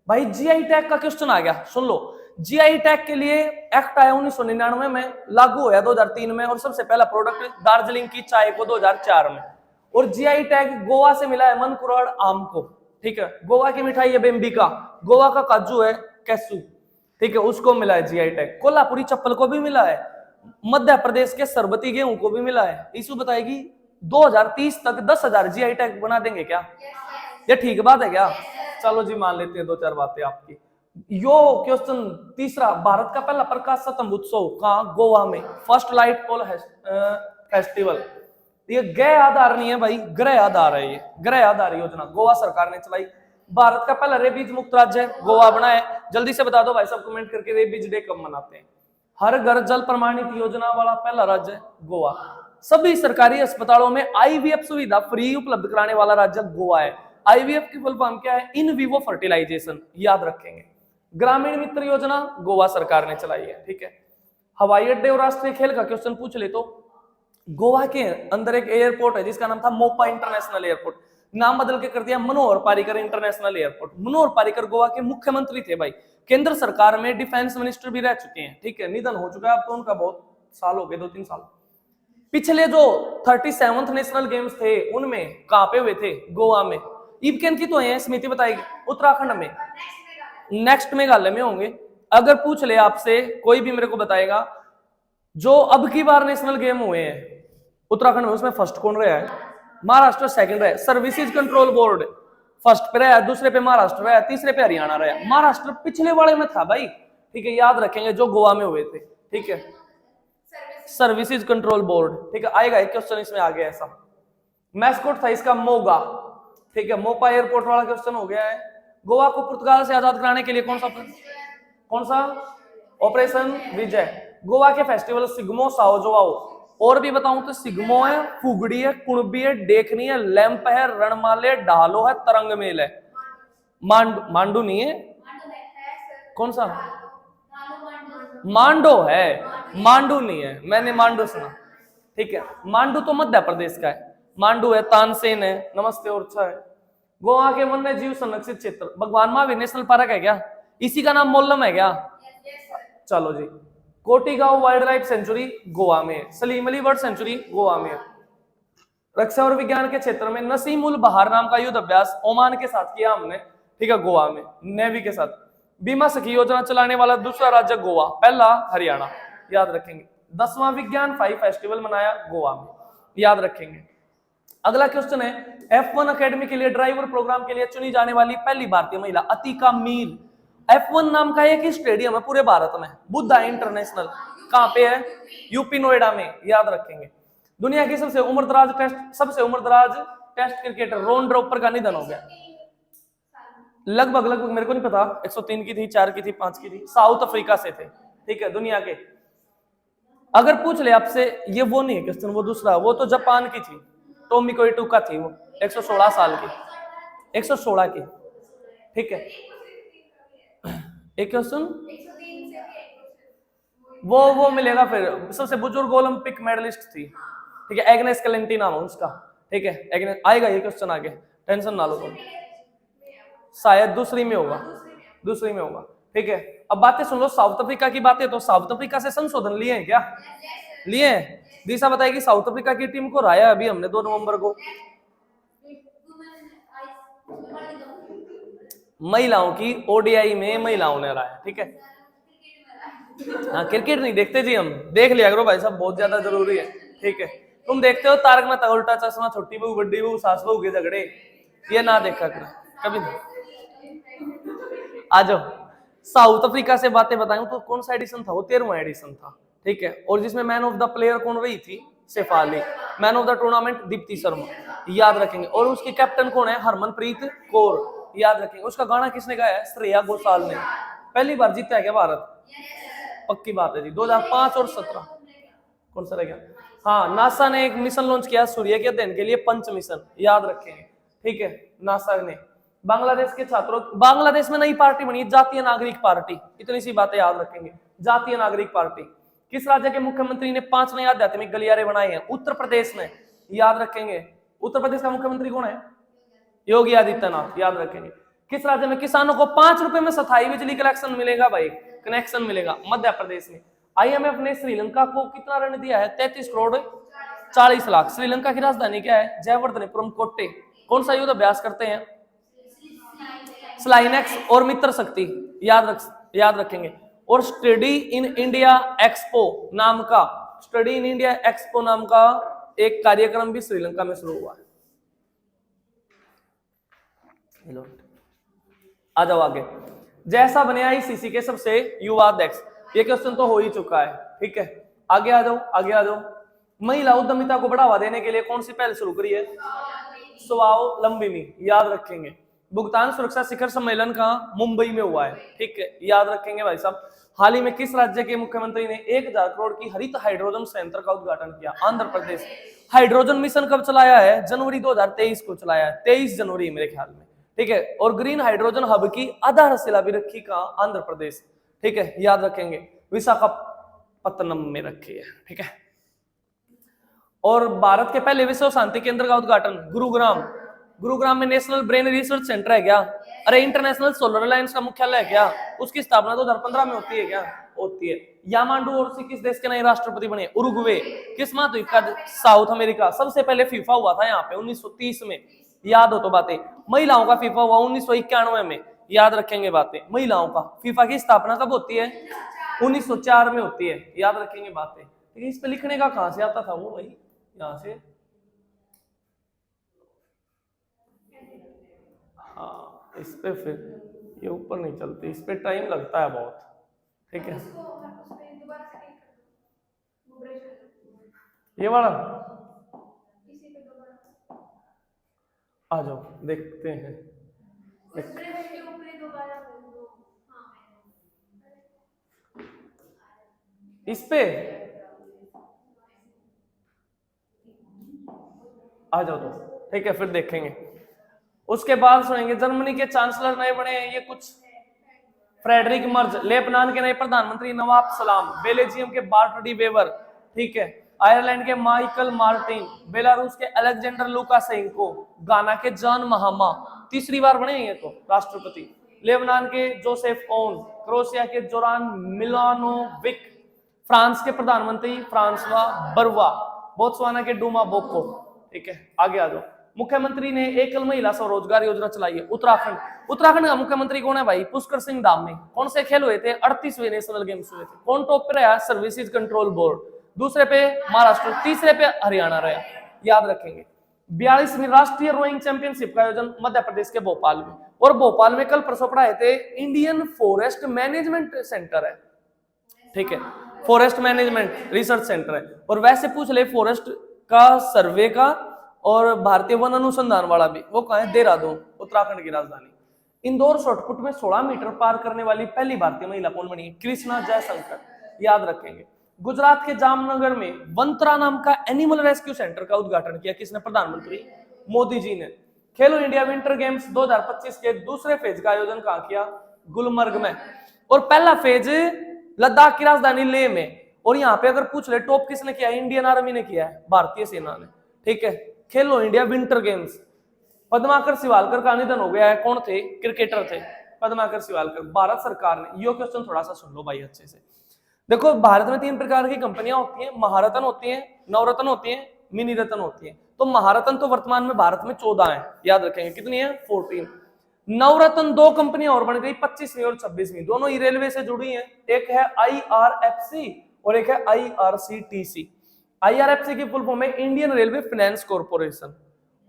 A: भाई, GI टैग का क्वेश्चन आ गया, सुन लो। GI टैग के लिए एक्ट आया 1999 में, लागू होया 2003 में, और सबसे पहला प्रोडक्ट दार्जिलिंग की चाय को 2004 में। और GI टैग गोवा से मिला है मनकुराड़ आम को, ठीक है। गोवा की मिठाई है बेम्बिका, गोवा का काजू है कैसू, ठीक है, उसको मिला है GI टैग। कोल्हापुरी चप्पल को भी मिला है, मध्य प्रदेश के सरबती गेहूं को भी मिला है। इशू बताएगी 2030 तक 10,000 GI टैग बना देंगे क्या, ये ठीक बात है क्या? चलो जी मान लेते हैं 2-4 बातें आपकी। यो क्वेश्चन तीसरा, भारत का पहला प्रकाश स्तंभ उत्सव कहाँ, गोवा में, फर्स्ट लाइट पोल फेस्टिवल। ये गृह आधार नहीं है भाई, गृह आधार है, ये गृह आधार योजना गोवा सरकार ने चलाई। भारत का पहला रेबीज मुक्त राज्य गोवा बना है। जल्दी से बता दो भाई सब कमेंट करके, रेबीज डे कब मनाते हैं? हर घर जल प्रमाणित योजना वाला पहला राज्य है गोवा। सभी सरकारी अस्पतालों में IVF सुविधा फ्री उपलब्ध कराने वाला राज्य गोवा है। IVF की फुल फॉर्म क्या है, इन विवो फर्टिलाइजेशन, याद रखेंगे। ग्रामीण मित्र योजना गोवा सरकार ने चलाई है, ठीक है। हवाई अड्डे और राष्ट्रीय खेल का क्वेश्चन पूछ ले तो गोवा के अंदर एक एयरपोर्ट है जिसका नाम था मोपा इंटरनेशनल एयरपोर्ट, नाम बदल के कर दिया मनोहर पारिकर इंटरनेशनल एयरपोर्ट। मनोहर पारिकर गोवा के मुख्यमंत्री थे भाई, केंद्र सरकार में डिफेंस मिनिस्टर भी रह चुके हैं, ठीक है। निधन हो चुका है अब तो उनका, बहुत साल हो गए, 2-3 साल। पिछले जो 37th नेशनल गेम्स थे उनमें कहां पे हुए थे, गोवा में। ईब की तो है, स्मृति बताएगी, उत्तराखंड में, नेक्स्ट मेघालय में होंगे। अगर पूछ ले आपसे, कोई भी मेरे को बताएगा जो अब की बार नेशनल गेम हुए हैं उत्तराखंड में, उसमें फर्स्ट कौन रहा है? महाराष्ट्र सेकंड रहा है। सर्विसेज कंट्रोल बोर्ड फर्स्ट पे रहा है, दूसरे पे महाराष्ट्र रहा है, तीसरे पे हरियाणा रहा है। महाराष्ट्र पिछले वाले में था भाई, ठीक है, याद रखेंगे, जो गोवा में हुए थे, ठीक है। सर्विसेज कंट्रोल बोर्ड, ठीक है, आएगा एक क्वेश्चन इसमें आ गया ऐसा। मैस्कोट था इसका मोगा, ठीक है। मोपा एयरपोर्ट वाला क्वेश्चन हो गया है। गोवा को पुर्तगाल से आजाद कराने के लिए कौन सा ऑपरेशन विजय। गोवा के फेस्टिवल सिग्मो साओजोआओ, और भी बताऊं तो सिग्मो है, फुगड़ी है, कुणबी है, देखनी है, लैंप है, रणमाले, ढालो है, तरंग मेल है। मांडू नहीं है, कौन सा? मांडो है, मांडू नहीं है, मैंने मांडू सुना, ठीक है। मांडू तो मध्य प्रदेश का है, मांडू है, तानसेन है, नमस्ते और अच्छा है। गोवा के वन्य जीव संरक्षित क्षेत्र भगवान महावीर नेशनल पार्क है क्या, इसी का नाम मोल्लम है क्या? चलो जी। कोटीगांव वाइल्ड लाइफ सेंचुरी गोवा में, सलीम अली बर्ड सेंचुरी गोवा में। रक्षा और विज्ञान के क्षेत्र में नसीम उल बहार नाम का युद्ध अभ्यास ओमान के साथ किया हमने, ठीक है, गोवा में, नेवी के साथ। बीमा सखी योजना चलाने वाला दूसरा राज्य गोवा, पहला हरियाणा, याद रखेंगे। 10वां विज्ञान 5 फेस्टिवल मनाया गोवा में, याद रखेंगे। अगला क्वेश्चन है, F1 अकेडमी के लिए ड्राइवर प्रोग्राम के लिए चुनी जाने वाली पहली भारतीय महिला अतिका मीर। F1 नाम का एक स्टेडियम है पूरे भारत में, बुद्धा इंटरनेशनल, कहां पे है? यूपी नोएडा में, याद रखेंगे। दुनिया की सबसे उम्रदराज टेस्ट क्रिकेटर रोन ड्रॉपर का निधन हो गया। लगभग मेरे को नहीं पता, 103 की थी, 4 की थी, 5 की थी, साउथ अफ्रीका से थे, ठीक है, दुनिया के। अगर पूछ ले आपसे, ये वो नहीं है क्वेश्चन, वो दूसरा, वो तो जापान की थी, टोमिको इटुका थी, वो 116 साल की, 116 की, ठीक है। एक क्वेश्चन वो मिलेगा फिर। सबसे बुजुर्ग ओलंपिक मेडलिस्ट थी, ठीक है, एग्नेस कैलेंटी नाम है उसका, ठीक है, एग्नेस। आएगा ये क्वेश्चन आगे, टेंशन ना लो तुम, शायद दूसरी में होगा, ठीक है। अब बातें सुन लो साउथ अफ्रीका की बातें। तो साउथ अफ्रीका से संशोधन लिए हैं क्या? लिए हैं। दिशा बताएगी साउथ अफ्रीका की टीम को हराया अभी हमने 2 नवंबर को। महिलाओं की ओडीआई में महिलाओं ने हराया, ठीक है। हाँ क्रिकेट नहीं देखते जी, हम देख लिया करो भाई साहब, बहुत ज्यादा जरूरी है, ठीक है। तुम देखते हो तारक मेहता का उल्टा चश्मा, छोटी बहू बड़ी बहू, सास बहू के झगड़े, ये ना देखा करो कभी नहीं। आ जाओ, साउथ अफ्रीका से बातें बताऊं तो कौन सा एडिशन था वो, 13वां एडिशन था, ठीक है। और जिसमें मैन ऑफ द प्लेयर कौन रही थी, Shefali. Man of the tournament Deepti Sharma, याद रखेंगे। और उसकी कैप्टन कौन है, हरमनप्रीत कौर, याद रखेंगे। उसका गाना किसने गाया है, श्रेया घोषाल ने। पहली बार जीता है क्या भारत, पक्की बात है जी, 2005 और 17 कौन सा रह गया। हाँ, नासा ने एक मिशन लॉन्च किया सूर्य के अध्ययन के लिए, पंच मिशन, याद रखेंगे, ठीक है। नासा ने बांग्लादेश के छात्रों, बांग्लादेश में नई पार्टी बनी, जातीय नागरिक पार्टी, इतनी सी बातें याद रखेंगे, जातीय नागरिक पार्टी। किस राज्य के मुख्यमंत्री ने 5 नए आध्यात्मिक गलियारे बनाए हैं, उत्तर प्रदेश ने, याद रखेंगे। उत्तर प्रदेश का मुख्यमंत्री कौन है, योगी आदित्यनाथ, याद रखेंगे। किस राज्य में किसानों को 5 रुपए में स्थायी बिजली कनेक्शन मिलेगा भाई, कनेक्शन मिलेगा, मध्य प्रदेश में। आईएमएफ ने श्रीलंका को कितना ऋण दिया है, 33 करोड़ 40 लाख। श्रीलंका की राजधानी क्या है, जयवर्धनेपुरम कोट्टे। कौन सा युद्ध अभ्यास करते हैं, स्लाइनेक्स और मित्र शक्ति, याद रखेंगे। और स्टडी इन इंडिया एक्सपो नाम का, स्टडी इन इंडिया एक्सपो नाम का एक कार्यक्रम भी श्रीलंका में शुरू हुआ है। आ जाओ आगे। जैसा बने आईसीसी के सबसे युवा अध्यक्ष, ये क्वेश्चन तो हो ही चुका है, ठीक है। आगे आ जाओ, आगे आ जाओ। महिला उद्यमिता को बढ़ावा देने के लिए कौन सी पहल शुरू करी है, स्वावलंबिनी, याद रखेंगे। भुगतान सुरक्षा शिखर सम्मेलन कहां, मुंबई में हुआ है, ठीक है, याद रखेंगे भाई साहब। हाल ही में किस राज्य के मुख्यमंत्री ने 1000 करोड़ की हरित हाइड्रोजन संयंत्र का उद्घाटन किया, आंध्र प्रदेश। हाइड्रोजन मिशन कब चलाया है, जनवरी 2023 को चलाया है, 23 जनवरी मेरे ख्याल में, ठीक है। और ग्रीन हाइड्रोजन हब की आधारशिला भी रखी कहां, आंध्र प्रदेश, ठीक है, याद रखेंगे। विशाखापत्तनम में रखी है, ठीक है। और भारत के पहले विश्व शांति केंद्र का उद्घाटन गुरुग्राम में नेशनल ब्रेन रिसर्च सेंटर है क्या, अरे इंटरनेशनल सोलर अलायंस का मुख्यालय है क्या, उसकी स्थापना 2015 में होती है क्या, होती है। यामांडू ओरसी किस देश के नए राष्ट्रपति बने, उरुग्वे। किस महाद्वीप का, साउथ अमेरिका। सबसे पहले फीफा हुआ था यहाँ पे 1930 में, याद हो तो बातें। महिलाओं का फीफा हुआ 1991 में, याद रखेंगे बातें। महिलाओं का फीफा की स्थापना कब होती है, 1904 में होती है, याद रखेंगे बातें। इस पे लिखने का कहां से आता था वो भाई, यहां से, हाँ इस पे फिर ये ऊपर नहीं चलती, इस पे टाइम लगता है बहुत, ठीक है। ये वाला आ जाओ देखते हैं, इस पे आ जाओ तो, ठीक है, फिर देखेंगे। उसके बाद सुनेंगे जर्मनी के चांसलर नए बने हैं, ये कुछ फ्रेडरिक मर्ज। लेबनान के नए प्रधानमंत्री नवाब सलाम। बेल्जियम के बार्ट डी वेवर, ठीक है। आयरलैंड के माइकल मार्टिन। बेलारूस के अलेक्जेंडर लुकाशेंको। गाना के जॉन महामा, तीसरी बार बने ये तो राष्ट्रपति। लेबनान के जोसेफ ओन। क्रोएशिया के जोरान मिलानोविक। फ्रांस के प्रधानमंत्री फ्रांसवा बरवा। बोत्सवाना के डूमा बोको, ठीक है। आगे आ जाओ। मुख्यमंत्री ने एकल महिला स्वरोजगार योजना चलाई है, उत्तराखंड का मुख्यमंत्री कौन है भाई, पुष्कर सिंह धामी। कौन से खेल हुए थे, 38वें नेशनल गेम्स हुए थे। कौन टॉप पे रहा, सर्विसेज कंट्रोल बोर्ड। दूसरे पे महाराष्ट्र, तीसरे पे हरियाणा रहा, याद रखेंगे। 42वीं राष्ट्रीय रोइंग चैंपियनशिप का आयोजन मध्य प्रदेश के भोपाल में। और भोपाल में कल परसों पढ़ाए थे, इंडियन फॉरेस्ट मैनेजमेंट सेंटर है, ठीक है, फॉरेस्ट मैनेजमेंट रिसर्च सेंटर है। और वैसे पूछ ले फॉरेस्ट का सर्वे का और भारतीय वन अनुसंधान वाला भी, वो कहाँ है, देहरादून, उत्तराखंड की राजधानी। इंदौर शॉर्टपुट में 16 मीटर पार करने वाली पहली भारतीय महिला कौन बनी, कृष्णा जयशंकर, याद रखेंगे। गुजरात के जामनगर में वंत्रा नाम का एनिमल रेस्क्यू सेंटर का उद्घाटन किया किसने, प्रधानमंत्री मोदी जी ने। खेलो इंडिया विंटर गेम्स 2025 के दूसरे फेज का आयोजन कहाँ किया, गुलमर्ग में। और पहला फेज लद्दाख की राजधानी लेह में। और यहाँ पे अगर पूछ ले टॉप किसने किया, इंडियन आर्मी ने किया है, भारतीय सेना ने, ठीक है। खेलो India winter games. Padmakar Shivalkar का निधन हो गया है, कौन थे, क्रिकेटर थे पद्माकर शिवालकर। भारत सरकार ने, ये क्वेश्चन थोड़ा सा सुन लो भाई अच्छे से। देखो भारत में 3 प्रकार की कंपनियां होती हैं, महारत्न होती हैं, नवरत्न होती हैं, मिनी रत्न होती हैं। तो महारत्न तो वर्तमान में भारत में 14 है, याद रखेंगे, कितनी है, 14। नवरत्न दो कंपनियां और बन गई 25वीं और 26वीं, दोनों ही रेलवे से जुड़ी हैं। एक है IRFC और एक है IRCTC। IRFC की फुल फॉर्म है इंडियन रेलवे फाइनेंस कॉर्पोरेशन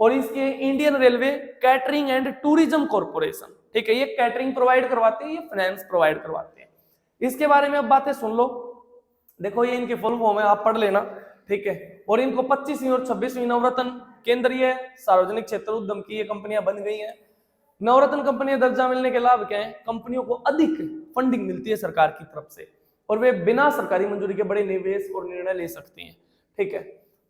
A: और इसके Indian railway catering and tourism corporation. ठीक है, ये कैटरिंग प्रोवाइड करवाते हैं, ये फाइनेंस प्रोवाइड करवाते हैं। इसके बारे में अब बातें सुन लो। देखो ये इनकी फुल फॉर्म है, आप पढ़ लेना। ठीक है, और इनको 25वीं और 26वीं नवरत्न केंद्रीय सार्वजनिक क्षेत्र उद्यम की ये कंपनियां बन गई हैं। नवरत्न कंपनी दर्जा मिलने के लाभ क्या है? कंपनियों को अधिक फंडिंग मिलती है सरकार की तरफ से और वे बिना सरकारी मंजूरी के बड़े निवेश और निर्णय ले सकती हैं। ठीक है,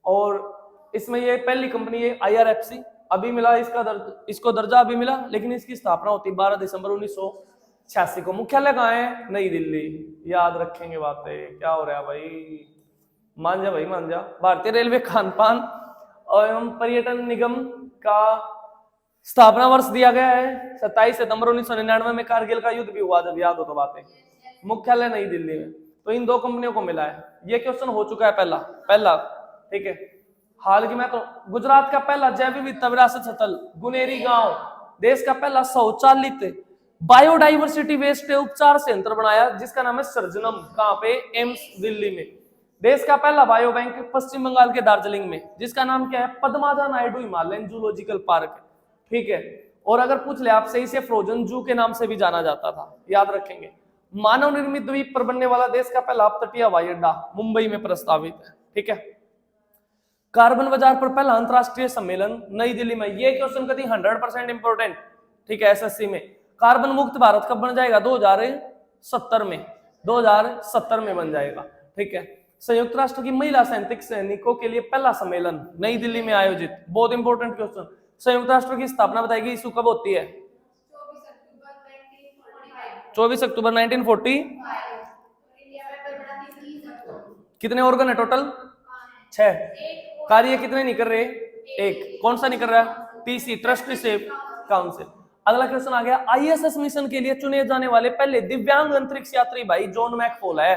A: और इसमें ये पहली कंपनी है IRFC, अभी मिला इसको दर्जा अभी मिला, लेकिन इसकी स्थापना होती 12 दिसंबर 1986 को। मुख्यालय कहाँ है? नई दिल्ली। याद रखेंगे बातें। क्या हो रहा है भाई? मान जा भाई, मान जा। भारतीय रेलवे खान पान एवं पर्यटन निगम का स्थापना वर्ष दिया गया है 27 सितंबर 1999 में। कारगिल का युद्ध भी हुआ, जब याद हो तो बातें। मुख्यालय नई दिल्ली में। तो इन दो कंपनियों को मिला है। ये क्वेश्चन हो चुका है पहला। ठीक है, हाल ही में तो गुजरात का पहला जैव विविधता विरासत स्थल गुनेरी गांव, देश का पहला स्वचालित बायोडाइवर्सिटी वेस्ट उपचार संयंत्र बनाया जिसका नाम है सर्जनम। कहां पे? एम्स दिल्ली में। देश का पहला बायो बैंक पश्चिम बंगाल के दार्जिलिंग में, जिसका नाम क्या है? Padmaja Naidu Himalayan zoological park. ठीक है, और अगर पूछ ले आपसे, इसे फ्रोजन जू के नाम से भी जाना जाता था, याद रखेंगे। मानव निर्मित द्वीप पर बनने वाला देश का पहला अपतटीय हवाई अड्डा मुंबई में प्रस्तावित है। ठीक है, कार्बन बाजार पर पहला अंतरराष्ट्रीय सम्मेलन नई दिल्ली में। ये क्वेश्चन कभी 100% इंपोर्टेंट। ठीक है, SSC में। कार्बन मुक्त भारत कब बन जाएगा? 2070 में। 2070 में बन जाएगा। ठीक है, संयुक्त राष्ट्र की महिला सैनिकों के लिए पहला सम्मेलन नई दिल्ली में आयोजित। बहुत इंपॉर्टेंट क्वेश्चन। संयुक्त राष्ट्र की स्थापना बताएगी ईस्यू कब होती है? 24 अक्टूबर 1945। कितने ऑर्गन है टोटल? 6। कार्य कितने नहीं कर रहे? 1। कौन सा नहीं कर रहा? TC, trusteeship council. अगला क्वेश्चन आ गया, ISS मिशन के लिए चुने जाने वाले पहले दिव्यांग अंतरिक्ष यात्री भाई जॉन मैकफॉल है।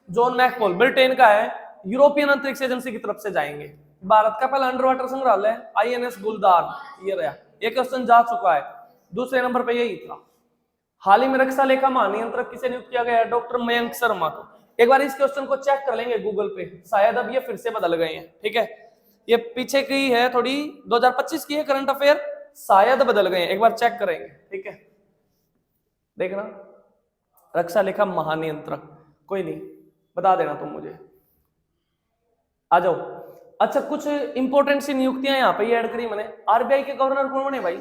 A: जॉन मैकफॉल ब्रिटेन का है, यूरोपियन अंतरिक्ष एजेंसी की तरफ से जाएंगे। भारत का पहला अंडर वाटर संग्रहालय INS गुलदार, ये रहा। ये क्वेश्चन जा चुका है, दूसरे नंबर पे यही था। हाल ही में रक्षा लेखा महानियंत्रक किसे नियुक्त किया गया है? डॉक्टर मयंक शर्मा को। एक बार इस क्वेश्चन को चेक कर लेंगे गूगल पे, शायद अब ये फिर से बदल गए हैं। ठीक है, ये पीछे की है थोड़ी, 2025 की है करंट अफेयर, शायद बदल गए हैं, एक बार चेक करेंगे। ठीक है, देखना रक्षा लेखा महानियंत्रक, कोई नहीं, बता देना तुम मुझे। आ जाओ। अच्छा, कुछ इंपोर्टेंट सी नियुक्तियां यहाँ पे ऐड करी मैंने। RBI के गवर्नर कौन बने भाई?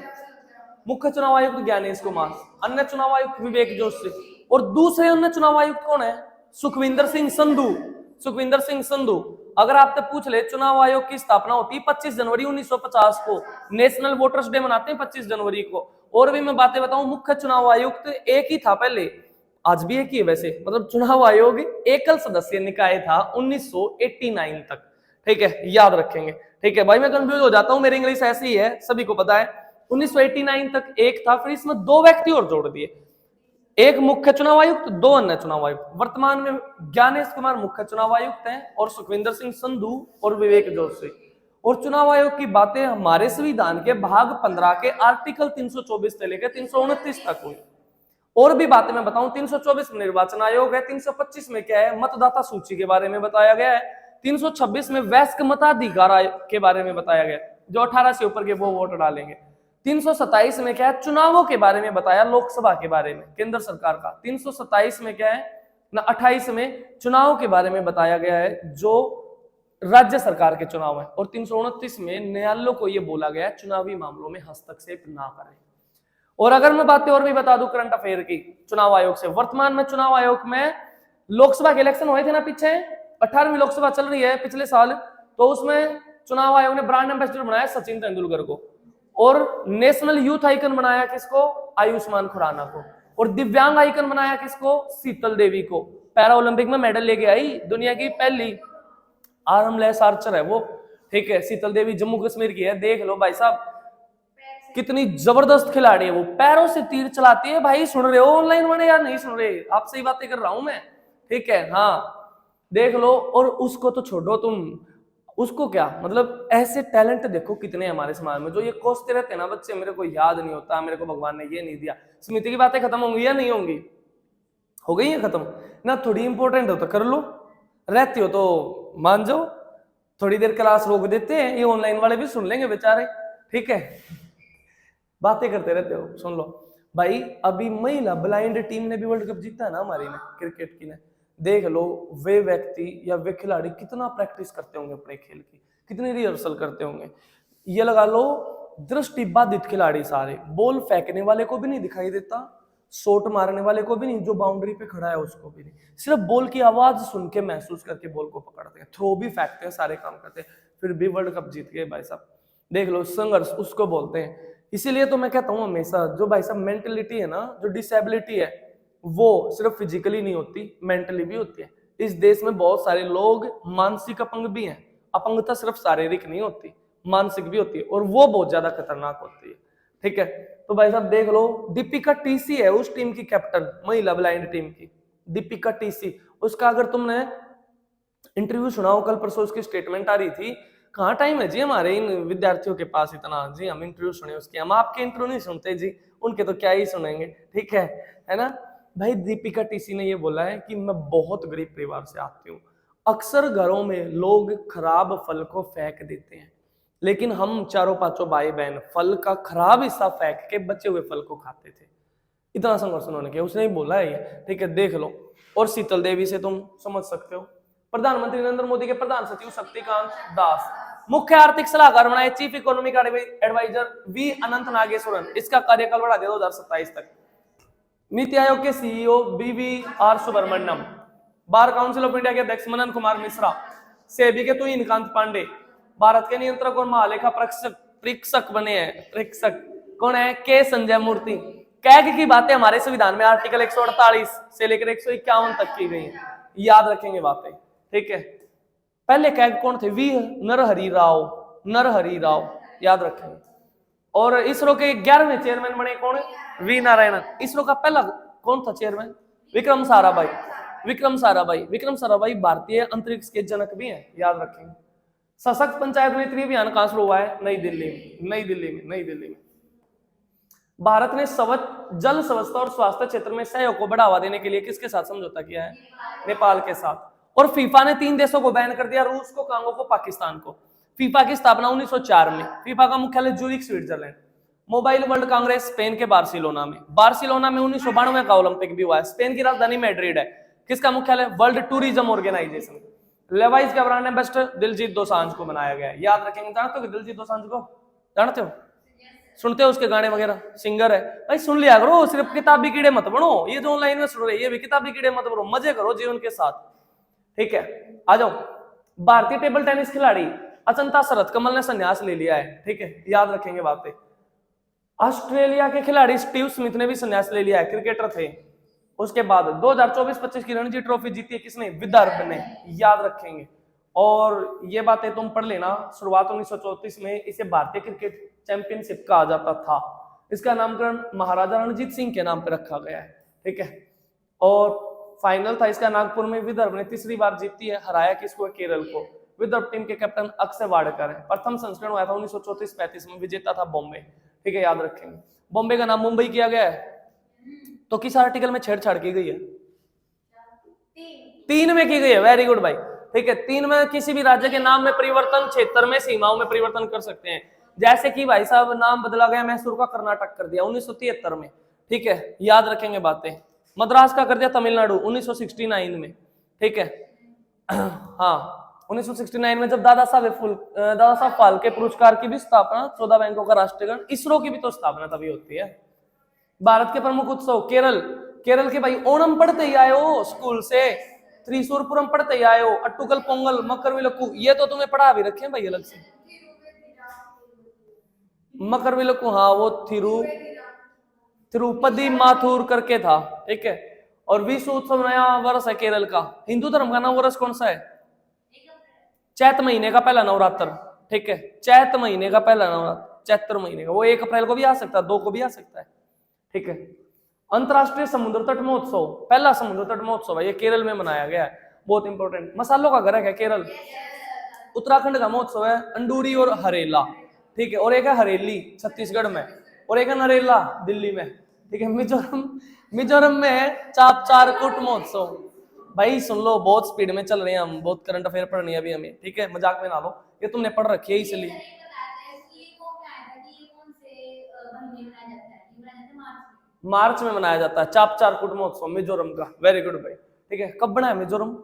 A: मुख्य चुनाव आयुक्त ज्ञानेश कुमार, अन्य चुनाव आयुक्त विवेक जोशी, और दूसरे अन्य चुनाव आयुक्त कौन है? सुखविंदर सिंह संधू। सुखविंदर सिंह संधू। अगर आपसे पूछ ले, चुनाव आयोग की स्थापना होती है 25 जनवरी 1950 को। नेशनल वोटर्स डे मनाते हैं 25 जनवरी को। और भी मैं बातें बताऊं, मुख्य चुनाव आयुक्त एक ही था पहले, आज भी एक ही है वैसे, मतलब चुनाव आयोग एकल सदस्य निकाय था 1989 तक। ठीक है, याद रखेंगे। ठीक है भाई, मैं कंफ्यूज हो जाता हूं, मेरी इंग्लिश ऐसी ही है, सभी को पता है। 1989 तक एक था, फिर इसमें 2 व्यक्ति और जोड़ दिए, एक मुख्य चुनाव आयुक्त, 2 अन्य चुनाव आयुक्त। वर्तमान में ज्ञानेश कुमार मुख्य चुनाव आयुक्त हैं और सुखविंदर सिंह संधू और विवेक जोशी। और चुनाव आयोग की बातें हमारे संविधान के भाग 15 के आर्टिकल 324 से लेकर 329 तक हुई। और भी बातें मैं बताऊं, 324 में निर्वाचन आयोग है, 325 में क्या है? मतदाता सूची के बारे में बताया गया है, 326 में वयस्क मताधिकार के बारे में बताया गया, जो 18 से ऊपर के वो वोट डालेंगे। 327 में क्या है? चुनावों के बारे में बताया, लोकसभा के बारे में, केंद्र सरकार का। 327 में क्या है ना, 28 में चुनाव के बारे में बताया गया है, जो राज्य सरकार के चुनाव है। और 329 में न्यायालय को यह बोला गया है चुनावी मामलों में हस्तक्षेप ना करें। और अगर मैं बातें और भी बता दूं करंट अफेयर की चुनाव आयोग से, वर्तमान में चुनाव आयोग में लोकसभा के इलेक्शन हुए थे ना पीछे, 18वीं लोकसभा चल रही है पिछले साल, तो उसमें चुनाव आयोग ने ब्रांड एम्बेसडर बनाया सचिन तेंदुलकर को, और नेशनल यूथ आइकन बनाया किसको? आयुष्मान खुराना को। और दिव्यांग आइकन बनाया किसको? शीतल देवी को। पैरा ओलंपिक में मेडल लेके आई, दुनिया की पहली आर्मलेस आर्चर है वो। ठीक है, शीतल देवी जम्मू कश्मीर की है, देख लो भाई साहब, कितनी जबरदस्त खिलाड़ी है वो, पैरों से तीर चलाती है भाई। सुन रहे हो ऑनलाइन वाले या नहीं सुन रहे? आपसे ही बातें कर रहा हूं मैं। ठीक है, हाँ देख लो। और उसको तो छोड़ो तुम, उसको क्या मतलब, ऐसे टैलेंट देखो कितने हमारे समाज में, जो ये कोसते रहते हैं ना बच्चे, मेरे को याद नहीं होता, मेरे को भगवान ने ये नहीं दिया। स्मृति की बातें खत्म होंगी या नहीं होंगी? हो गई है खत्म ना। थोड़ी इंपॉर्टेंट हो तो कर लो, रहती हो तो मान जाओ। थोड़ी देर क्लास रोक देते हैं, ये ऑनलाइन वाले भी सुन लेंगे बेचारे, ठीक है। बातें करते रहते हो, सुन लो भाई। अभी महिला ब्लाइंड टीम ने भी वर्ल्ड कप जीता है ना हमारी ने, क्रिकेट की ने। देख लो वे व्यक्ति या वे खिलाड़ी कितना प्रैक्टिस करते होंगे अपने खेल की, कितनी रिहर्सल करते होंगे। ये लगा लो दृष्टि बाधित खिलाड़ी सारे, बॉल फेंकने वाले को भी नहीं दिखाई देता, शॉट मारने वाले को भी नहीं, जो बाउंड्री पे खड़ा है उसको भी नहीं, सिर्फ बॉल की आवाज सुन के महसूस करके बॉल को पकड़ते हैं, थ्रो भी फेंकते हैं, सारे काम करते हैं, फिर भी वर्ल्ड कप जीत गए भाई साहब। देख लो संघर्ष उसको बोलते हैं। इसीलिए तो मैं कहता हूं हमेशा, जो भाई साहब मेंटेलिटी है ना, जो डिसेबिलिटी है, वो सिर्फ फिजिकली नहीं होती, मेंटली भी होती है। इस देश में बहुत सारे लोग मानसिक अपंग भी हैं। अपंगता सिर्फ शारीरिक नहीं होती, मानसिक भी होती है, और वो बहुत ज्यादा खतरनाक होती है, ठीक है। तो भाई साहब देख लो, दीपिका टीसी है उस टीम की कैप्टन, महिला ब्लाइंड टीम की, दीपिका टीसी। उसका अगर तुमने इंटरव्यू सुनाओ, कल परसों उसकी स्टेटमेंट आ रही थी, कहाँ टाइम है जी हमारे इन विद्यार्थियों के पास इतना, जी हम इंटरव्यू सुने उसके, हम आपके इंटरव्यू नहीं सुनते जी, उनके तो क्या ही सुनेंगे, ठीक है ना भाई। दीपिका टीसी ने ये बोला है कि मैं बहुत गरीब परिवार से आती हूँ, अक्सर घरों में लोग खराब फल को फेंक देते हैं, लेकिन हम चारों पांचों भाई बहन फल का खराब हिस्सा फेंक के बचे हुए फल को खाते थे। इतना संघर्ष उन्होंने किया, उसने ही बोला है ये, ठीक है, देख लो। और शीतल देवी से तुम समझ सकते हो, प्रधानमंत्री नरेंद्र मोदी के प्रधान सचिव शक्तिकांत दास, मुख्य आर्थिक सलाहकार बनाए chief economic adviser V Anantha Nageswaran, इसका कार्यकाल बढ़ा दिया 2027 तक। नीति आयोग के CEO BVR Subrahmanyam, bar council of India के अध्यक्ष मनन कुमार मिश्रा, सेबी के तुहिन कांत पांडे, भारत के नियंत्रक और महालेखा परीक्षक बने हैं, परीक्षक कौन है? के संजय मूर्ति। कैग की बातें हमारे संविधान में आर्टिकल 148 से लेकर 151 तक की गई है, याद रखेंगे बातें, ठीक है। पहले कैग कौन थे? वी नरहरि राव, याद रखेंगे। और इसरो के 11वें चेयरमैन बने कौन? वी नारायणन। इसरो का पहला कौन था चेयरमैन? विक्रम साराभाई भारतीय अंतरिक्ष के जनक भी हैं, याद रखेंगे। सशक्त पंचायत मित्र अभियान कहां शुरू हुआ है? नई दिल्ली में। भारत ने जल स्वच्छता और स्वास्थ्य क्षेत्र में सहयोग को बढ़ावा देने के लिए किसके साथ समझौता किया है? नेपाल के साथ। और फीफा ने 3 देशों को बैन कर दिया, रूस को, कांगो को, पाकिस्तान को। फीफा की स्थापना 1904 में, फीफा का मुख्यालय Zurich Switzerland. Mobile world congress Spain के बार्सिलोना में 1992 का ओलंपिक भी हुआ है। स्पेन की राजधानी मैड्रिड है। किसका मुख्यालय? World tourism organisation. लेवाइस का ब्रांड एम्बेसडर दिलजीत दोसांझ को बनाया गया है, याद रखेंगे। जानते हो दिलजीत दोसांझ को? जानते हो? सुनते हो उसके गाने वगैरह? सिंगर है भाई, सुन लिया करो, सिर्फ किताबी कीड़े मत बनो। ये जो ऑनलाइन में सुन रहे, ये भी किताबी कीड़े मत बनो, मजे करो जीवन के साथ, ठीक है। आ जाओ। भारतीय टेबल टेनिस खिलाड़ी अचंता शरत कमल ने संन्यास ले लिया है, ठीक है, याद रखेंगे बातें। ऑस्ट्रेलिया के खिलाड़ी स्टीव स्मिथ ने भी संन्यास ले लिया है, क्रिकेटर थे। उसके बाद 2024-25 की रणजी ट्रॉफी जीती है किसने? विदर्भ ने, याद रखेंगे। और ये बातें तुम पढ़ लेना। शुरुआत 1934 में इसे भारतीय क्रिकेट चैंपियनशिप कहा जाता था। इसका नामकरण महाराजा रणजीत सिंह के नाम पर रखा गया है, ठीक है। और फाइनल था इसका नागपुर में। विदर्भ ने तीसरी बार जीती है, हराया किसको? केरल को। विदर्भ टीम के कैप्टन अक्षय वाडकर है। प्रथम संस्करण हुआ था 1934-35 में, विजेता था बॉम्बे, ठीक है, याद रखेंगे। बॉम्बे का नाम मुंबई किया गया है, तो किस आर्टिकल में छेड़छाड़ की गई है? 3 में की गई है, वेरी गुड भाई, ठीक है। 3 में किसी भी राज्य के नाम में परिवर्तन, क्षेत्र में, सीमाओं में परिवर्तन कर सकते हैं। जैसे कि भाई साहब नाम बदला गया, मैसूर का कर्नाटक कर दिया 1973 में, ठीक है, याद रखेंगे बातें। मद्रास का कर दिया तमिलनाडु 1969 में, ठीक है। हाँ, 1969 में जब दादा साहब फाल्के पुरस्कार की भी स्थापना, 14 बैंकों का राष्ट्रीयकरण, इसरो की भी तो स्थापना तभी होती है। भारत के प्रमुख उत्सव केरल के भाई ओणम पढ़ते ही आए हो स्कूल से, त्रिशूरपुरम पढ़ते ही आए हो, अट्टुकल पोंगल, मकर विलक्कू, ये तो तुम्हें पढ़ा भी रखे हैं भाई अलग से। मकर विलक्कू, हाँ, वो तिरुपति माथुर करके था, ठीक है। और विश्व उत्सव नया वर्ष है केरल का। हिंदू धर्म का नव वर्ष कौन सा है? चैत महीने का पहला नवरात्र, ठीक है, चैत महीने का पहला नवरात्र, चैत्र महीने का। वो 1 अप्रैल को भी आ सकता है, 2 को भी आ सकता है, ठीक है। अंतरराष्ट्रीय समुद्र तट महोत्सव, पहला समुद्र तट महोत्सव है, ये केरल में मनाया गया है, बहुत इंपॉर्टेंट। मसालों का घर है क्या केरल? उत्तराखंड का महोत्सव है अंडूरी और हरेला, ठीक है, और एक है हरेली छत्तीसगढ़ में, और एक है नरेला दिल्ली में, ठीक है। मिजोरम मिजोरम में है चापचारकुट महोत्सव। भाई सुन लो, बहुत स्पीड में चल रहे हैं हम, बहुत करंट अफेयर पढ़नी है अभी हमें, ठीक है, मजाक में ना लो, ये तुमने पढ़ रखी है इसलिए। मार्च में मनाया जाता है चापचारकुट महोत्सव मिजोरम का, वेरी गुड भाई, ठीक है। कब बना है मिजोरम?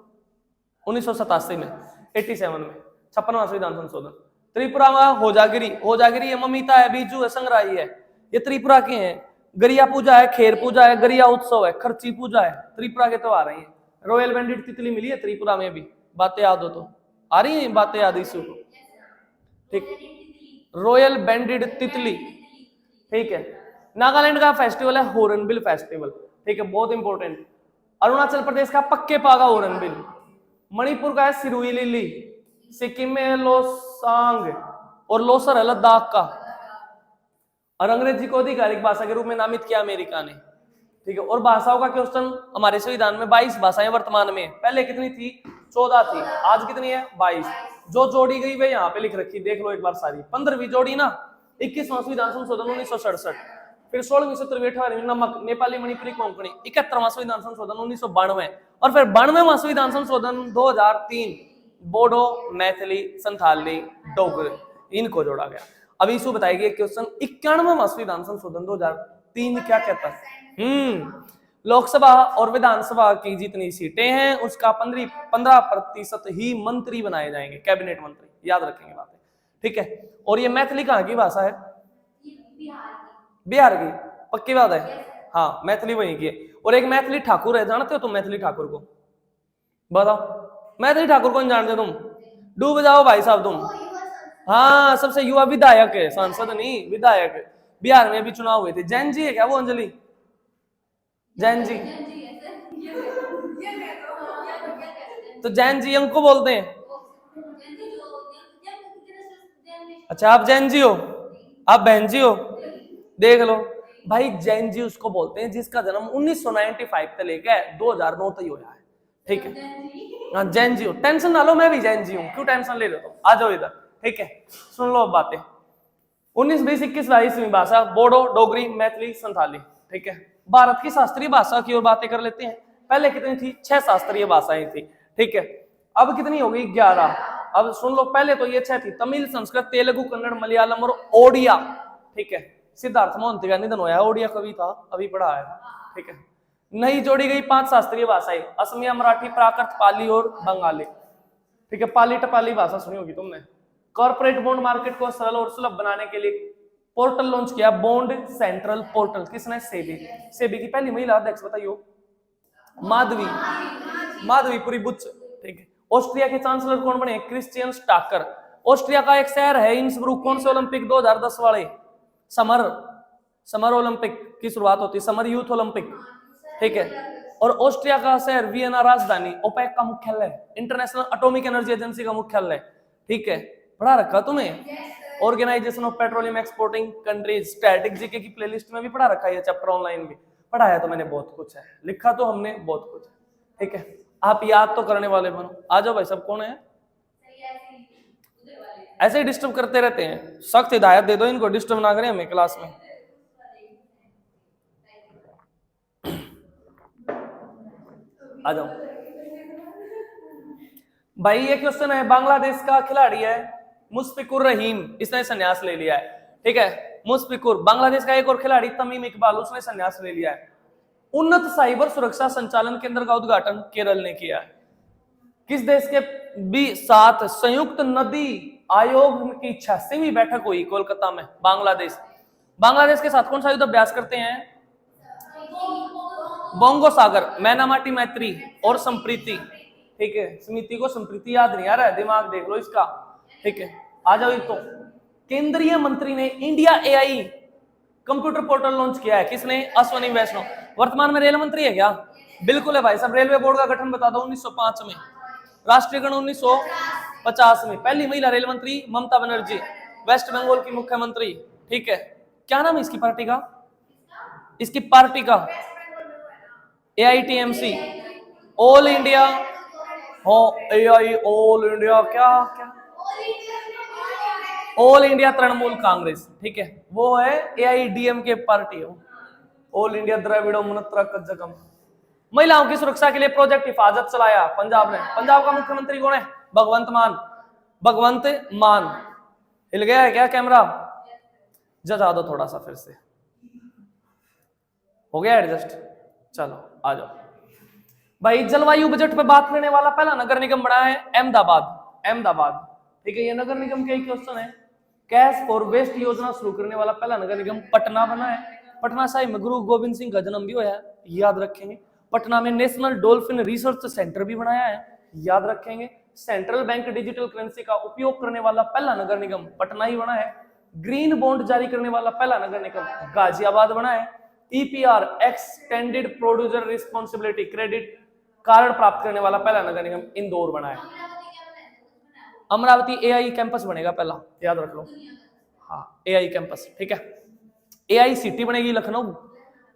A: 1987 में, 87 में, 56वां संविधान संशोधन। त्रिपुरा में होजागिरी, होजागिरी है, ममिता है, बीजू है, संग्राही है, ये त्रिपुरा के हैं। गरिया पूजा है, खेर पूजा है, गरिया उत्सव है, खर्ची पूजा है, त्रिपुरा के त्योहार हैं। रॉयल बैंडेड तितली मिली है त्रिपुरा में भी, बातें याद हो तो, आ रही है बातें याद इस को, ठीक। रॉयल बैंडेड तितली, ठीक है। नागालैंड का फेस्टिवल है हॉर्नबिल फेस्टिवल, ठीक है, बहुत इंपॉर्टेंट। अरुणाचल प्रदेश का पक्के पागा हॉर्नबिल। मणिपुर का है सिरुई लिली। सिक्किम में लोसांग और लोसर है लद्दाख का। और अंग्रेजी को आधिकारिक भाषा के रूप में नामित किया अमेरिका ने, ठीक है। और भाषाओं का क्वेश्चन, हमारे संविधान में 22 भाषाएं वर्तमान में, पहले कितनी थी? 14 थी, आज कितनी है? 22। जो जोड़ी गई वे यहाँ पे लिख रखी, देख लो एक बार सारी। 15वीं जोड़ी ना 21वां संविधान संशोधन 1967, फिर 16वीं 17वीं 18वीं नमक नेपाली मणिपुरी कोंकणी, 71वां संविधान संशोधन 1992, और फिर 92वां संविधान संशोधन 2003 बोडो, मैथिली, संथाली, डोगरे, इनको जोड़ा गया। अभी इसको बताएगी क्वेश्चन, 91वां संविधान संशोधन 2003 क्या कहता है? लोकसभा और विधानसभा की जितनी सीटें हैं उसका 15% ही मंत्री बनाए जाएंगे, कैबिनेट मंत्री, याद रखेंगे बातें, ठीक है। और ये मैथिली कहाँ की भाषा है? बिहार की, पक्की बात है, हाँ, मैथिली वहीं की है। और एक मैथिली ठाकुर है, जानते हो तुम मैथिली ठाकुर को? बताओ, मैथिली ठाकुर को नहीं जानते तुम? डूब जाओ भाई साहब तुम। हाँ, सबसे युवा विधायक है, सांसद नहीं विधायक। बिहार में भी चुनाव हुए थे। जैन जी है क्या वो? अंजलि जैन जी, तो जैन जी अंको बोलते हैं। अच्छा, आप जैन जी हो, आप बहन जी हो, देख लो भाई। जैन जी उसको बोलते हैं जिसका जन्म 1995 से लेकर 2009 तक हुआ है, ठीक है। हाँ, जैन जी हो, टेंशन ना लो, मैं भी जैन जी हूँ, क्यों टेंशन ले रहे हो? आ जाओ इधर, ठीक है, सुन लो अब बातें। 19, 20, 21, 22वीं भाषा बोडो, डोगरी, मैथिली, संथाली, ठीक है। भारत की शास्त्रीय भाषा की ओर बातें कर लेते हैं। पहले कितनी थी? 6 शास्त्रीय भाषाएं थी, ठीक है। अब कितनी हो गई? 11। अब सुन लो, पहले तो ये 6 थी, तमिल, संस्कृत, तेलुगु, कन्नड़, मलयालम और ओडिया, ठीक है। सिद्धार्थ मोहंती का निधन हुआ, ओडिया कवि था, अभी पढ़ा है, ठीक है। नई जोड़ी गई 5 शास्त्रीय भाषाएं, असमिया, मराठी, प्राकृत, पाली और बंगाली, ठीक है। पाली टपाली भाषा सुनी होगी तुमने। कॉर्पोरेट बॉन्ड मार्केट को सरल और सुलभ बनाने के लिए पोर्टल लॉन्च किया, बॉन्ड सेंट्रल पोर्टल, किसने? सेबी। सेबी की पहली महिला अध्यक्ष बताइयो? माधवीपुरी बुच, ठीक है। ऑस्ट्रिया के चांसलर कौन बने? Christian Stacker. ऑस्ट्रिया का एक शहर है इंसब्रुक, कौन से ओलंपिक 2010 वाले? समर ओलंपिक की शुरुआत होती है, समर यूथ ओलंपिक, ठीक है। और ऑस्ट्रिया का शहर वियना, राजधानी ओपेक का मुख्यालय, इंटरनेशनल एटॉमिक एनर्जी एजेंसी का मुख्यालय, ठीक है। पढ़ा रखा तुम्हें? Organisation of petroleum exporting countries, static GK की प्लेलिस्ट में भी पढ़ा रखा है ये चैप्टर, ऑनलाइन भी पढ़ा है तो मैंने, बहुत कुछ है लिखा तो हमने, बहुत कुछ है, ठीक है। आप याद तो करने वाले बनो। आ जाओ भाई सब, कौन है? ऐसे ही डिस्टर्ब करते रहते हैं, सख्त हिदायत दे दो इनको, डिस्टर्ब ना करें हमें क्लास में। आ जाओ भाई। ये क्वेश्चन है, बांग्लादेश का खिलाड़ी है मुशफिकुर रहीम, इसने संन्यास ले लिया है, ठीक है। मुशफिकुर, बांग्लादेश का एक और खिलाड़ी तमीम इकबाल, उसने संन्यास ले लिया है। उन्नत साइबर सुरक्षा संचालन केंद्र का उद्घाटन केरल ने किया है। किस देश के भी साथ संयुक्त नदी आयोग की 86वीं बैठक हुई कोलकाता में? बांग्लादेश। बांग्लादेश के साथ कौन सा युद्ध अभ्यास करते हैं? बोंगो सागर, मैनामाटी, मैत्री और संप्रीति, ठीक है। समिति को संप्रीति याद नहीं आ रहा है, दिमाग देख लो इसका, ठीक है। आ जाओ। तो केंद्रीय मंत्री ने India AI computer portal launch किया है, किसने? अश्वनी वैष्णव। वर्तमान में रेल मंत्री है क्या? बिल्कुल है भाई साहब। रेलवे बोर्ड का गठन बता दो 1905 में, राष्ट्रीयकरण 1950 में। पहली महिला रेल मंत्री ममता बनर्जी, वेस्ट बंगाल की मुख्यमंत्री, ठीक है। क्या नाम है इसकी पार्टी का? इसकी पार्टी का AITMC, ऑल इंडिया, हो AI ऑल इंडिया, क्या क्या ऑल इंडिया तृणमूल कांग्रेस, ठीक है, वो है AIDMK पार्टी हो, ऑल इंडिया द्रविड़ मुनेत्र कझगम। महिलाओं की सुरक्षा के लिए प्रोजेक्ट हिफाजत चलाया पंजाब ने। पंजाब का मुख्यमंत्री कौन है? भगवंत मान। भगवंत मान। हिल गया है क्या कैमरा? जजा दो थोड़ा सा, फिर से हो गया एडजस्ट? चलो आ जाओ भाई। जलवायु बजट पे बात करने वाला पहला नगर निगम बना है अहमदाबाद। अहमदाबाद, ठीक है, ये नगर निगम के क्वेश्चन है। कैश फॉर वेस्ट योजना शुरू करने वाला पहला नगर निगम पटना बना है। पटना साहिब में गुरु गोविंद सिंह का जन्म भी हुआ है, याद रखेंगे। पटना में नेशनल डॉल्फिन रिसर्च सेंटर भी बनाया है, याद रखेंगे। सेंट्रल बैंक डिजिटल करेंसी का उपयोग करने वाला पहला नगर निगम पटना ही बना है। ग्रीन बॉन्ड जारी करने वाला पहला नगर निगम गाजियाबाद बना है। EPR extended producer responsibility credit card प्राप्त करने वाला पहला नगर निगम इंदौर बना है। अमरावती AI कैंपस बनेगा पहला, याद रख लो। हाँ, AI कैंपस, ठीक है। AI सिटी बनेगी लखनऊ,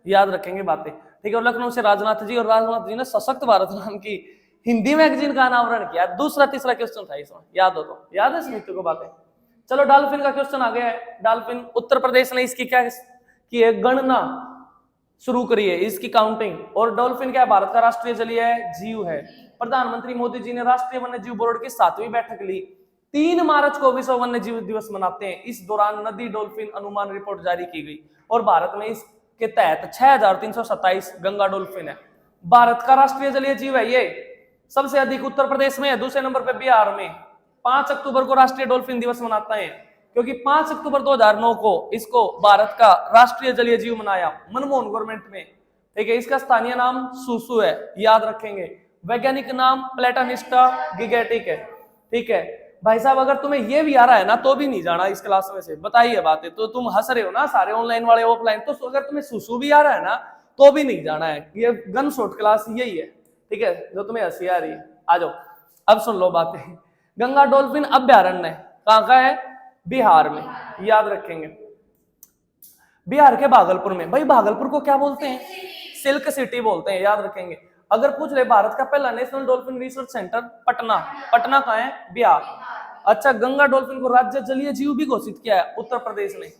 A: याद रखेंगे बातें, ठीक है। और लखनऊ से राजनाथ जी, और राजनाथ जी ने सशक्त भारत नाम की हिंदी मैगजीन का अनावरण किया। दूसरा तीसरा क्वेश्चन था इसमें, याद हो तो याद है स्मृति को बातें। चलो डॉल्फिन का क्वेश्चन आ गया है। डॉल्फिन, उत्तर प्रदेश ने इसकी क्या की है? गणना शुरू करी है, इसकी काउंटिंग। और डॉल्फिन क्या है? भारत का राष्ट्रीय जलीय जीव है। प्रधानमंत्री मोदी जी ने राष्ट्रीय वन्य जीव बोर्ड की 7वीं बैठक ली। 3 मार्च को विश्व वन्य जीव दिवस मनाते हैं। इस दौरान नदी डॉल्फिन अनुमान रिपोर्ट जारी की गई और भारत में इसके तहत 6327 गंगा डॉल्फिन है। भारत का राष्ट्रीय जलीय जीव है ये। सबसे अधिक उत्तर प्रदेश में है, दूसरे नंबर पे बिहार में। 5 अक्टूबर को राष्ट्रीय डॉल्फिन दिवस मनाते हैं क्योंकि 5 अक्टूबर 2009 को इसको भारत का राष्ट्रीय जलीय जीव मनाया मनमोहन गवर्नमेंट में, ठीक है। इसका स्थानीय नाम सुसु है, याद रखेंगे। वैज्ञानिक नाम प्लेटानिस्टा गिगेटिक है, ठीक है। भाई साहब अगर तुम्हें ये भी आ रहा है ना तो भी नहीं जाना इस क्लास में से, बताइए बातें। तो तुम हंस रहे हो ना सारे ऑनलाइन वाले ऑफलाइन, तो अगर तुम्हें सुसु भी आ रहा है ना तो भी नहीं जाना है। ये गन शॉट क्लास यही है, ठीक है, जो तुम्हें हंसी आ रही है। आ जाओ अब सुन लो बातें। गंगा डॉल्फिन अभ्यारण्य कहाँ का है? बिहार में, याद रखेंगे। बिहार के भागलपुर में। भाई भागलपुर को क्या बोलते हैं? सिल्क सिटी बोलते हैं, याद रखेंगे। अगर पूछ ले भारत का पहला national dolphin research centre Patna. Patna कहाँ है? बिहार। अच्छा, गंगा डॉल्फिन को राज्य जलीय जीव भी घोषित किया है उत्तर प्रदेश ने।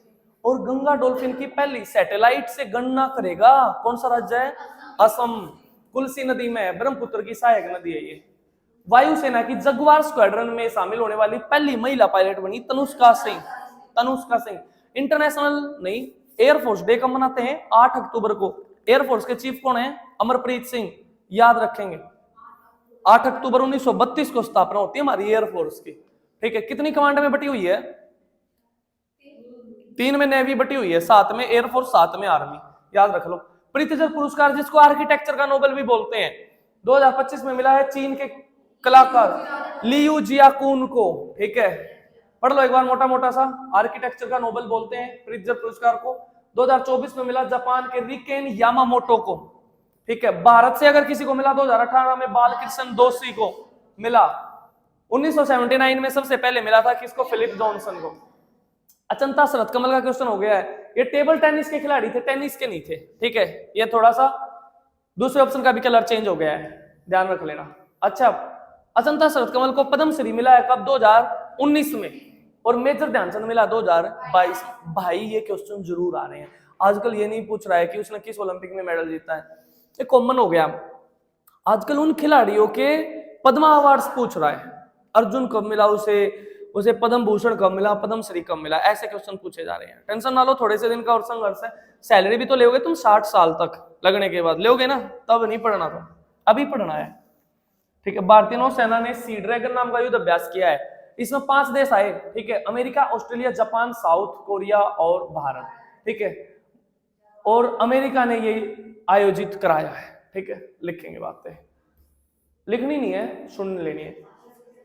A: और गंगा डॉल्फिन की पहली सैटेलाइट से गणना करेगा कौन सा राज्य है? असम। कुलसी नदी में ब्रह्मपुत्र की सहायक नदी है ये। वायुसेना की जगुआर स्क्वाड्रन में शामिल होने वाली पहली महिला पायलट बनी तनुष्का सिंह। तनुष्का सिंह। इंटरनेशनल नहीं, एयरफोर्स डे कब मनाते हैं? 8 अक्टूबर को। एयरफोर्स के चीफ कौन है? अमरप्रीत सिंह, याद रखेंगे। 8 अक्टूबर 1932 को स्थापना होती है हमारी एयरफोर्स की, ठीक है। कितनी कमांड में बटी हुई है? 3 में नेवी बटी हुई है, 7 में एयरफोर्स, 7 में आर्मी, याद रख लो। प्रित्जर पुरस्कार जिसको आर्किटेक्चर का नोबेल भी बोलते हैं 2025 में मिला है चीन के कलाकार लियू जियाकुन को, ठीक है। पढ़ लो एक बार मोटा मोटा सा। आर्किटेक्चर का नोबेल बोलते हैं प्रित्जर पुरस्कार को। 2024 में मिला जापान के रिकेन यामामोटो को, ठीक है। भारत से अगर किसी को मिला 2018 में बालकृष्ण दोषी को मिला। 1979 में सबसे पहले मिला था किसको? फिलिप जॉनसन को। अचंता शरत कमल का क्वेश्चन हो गया है। ये टेबल टेनिस के खिलाड़ी थे, टेनिस के नहीं थे, ठीक है। ये थोड़ा सा दूसरे ऑप्शन का भी कलर चेंज हो गया है, ध्यान रख लेना। अच्छा, अचंता शरत कमल को पद्मश्री मिला है कब? 2019 में। और मेजर ध्यानचंद मिला 2022। भाई ये क्वेश्चन जरूर आ रहे हैं आजकल। ये नहीं पूछ रहा है कि उसने किस ओलंपिक में मेडल जीता है, ये कॉमन हो गया आजकल। उन खिलाड़ियों के पद्मा अवार्ड्स पूछ रहा है। अर्जुन कब मिला उसे पद्म भूषण कब मिला, पद्मश्री कब मिला, ऐसे क्वेश्चन पूछे जा रहे हैं। टेंशन ना लो, थोड़े से दिन का और संघर्ष है। सैलरी भी तो लोगे तुम 60 साल तक लगने के बाद लोगे ना, तब नहीं पढ़ना, तो अभी पढ़ना है, ठीक है। भारतीय नौसेना ने सी ड्रैगन नाम का युद्ध अभ्यास किया है। इसमें 5 देश आए, ठीक है। America, Australia, Japan, south Korea और भारत, ठीक है। और अमेरिका ने ये आयोजित कराया है, ठीक है। लिखेंगे बातें, लिखनी नहीं है, सुन लेनी है।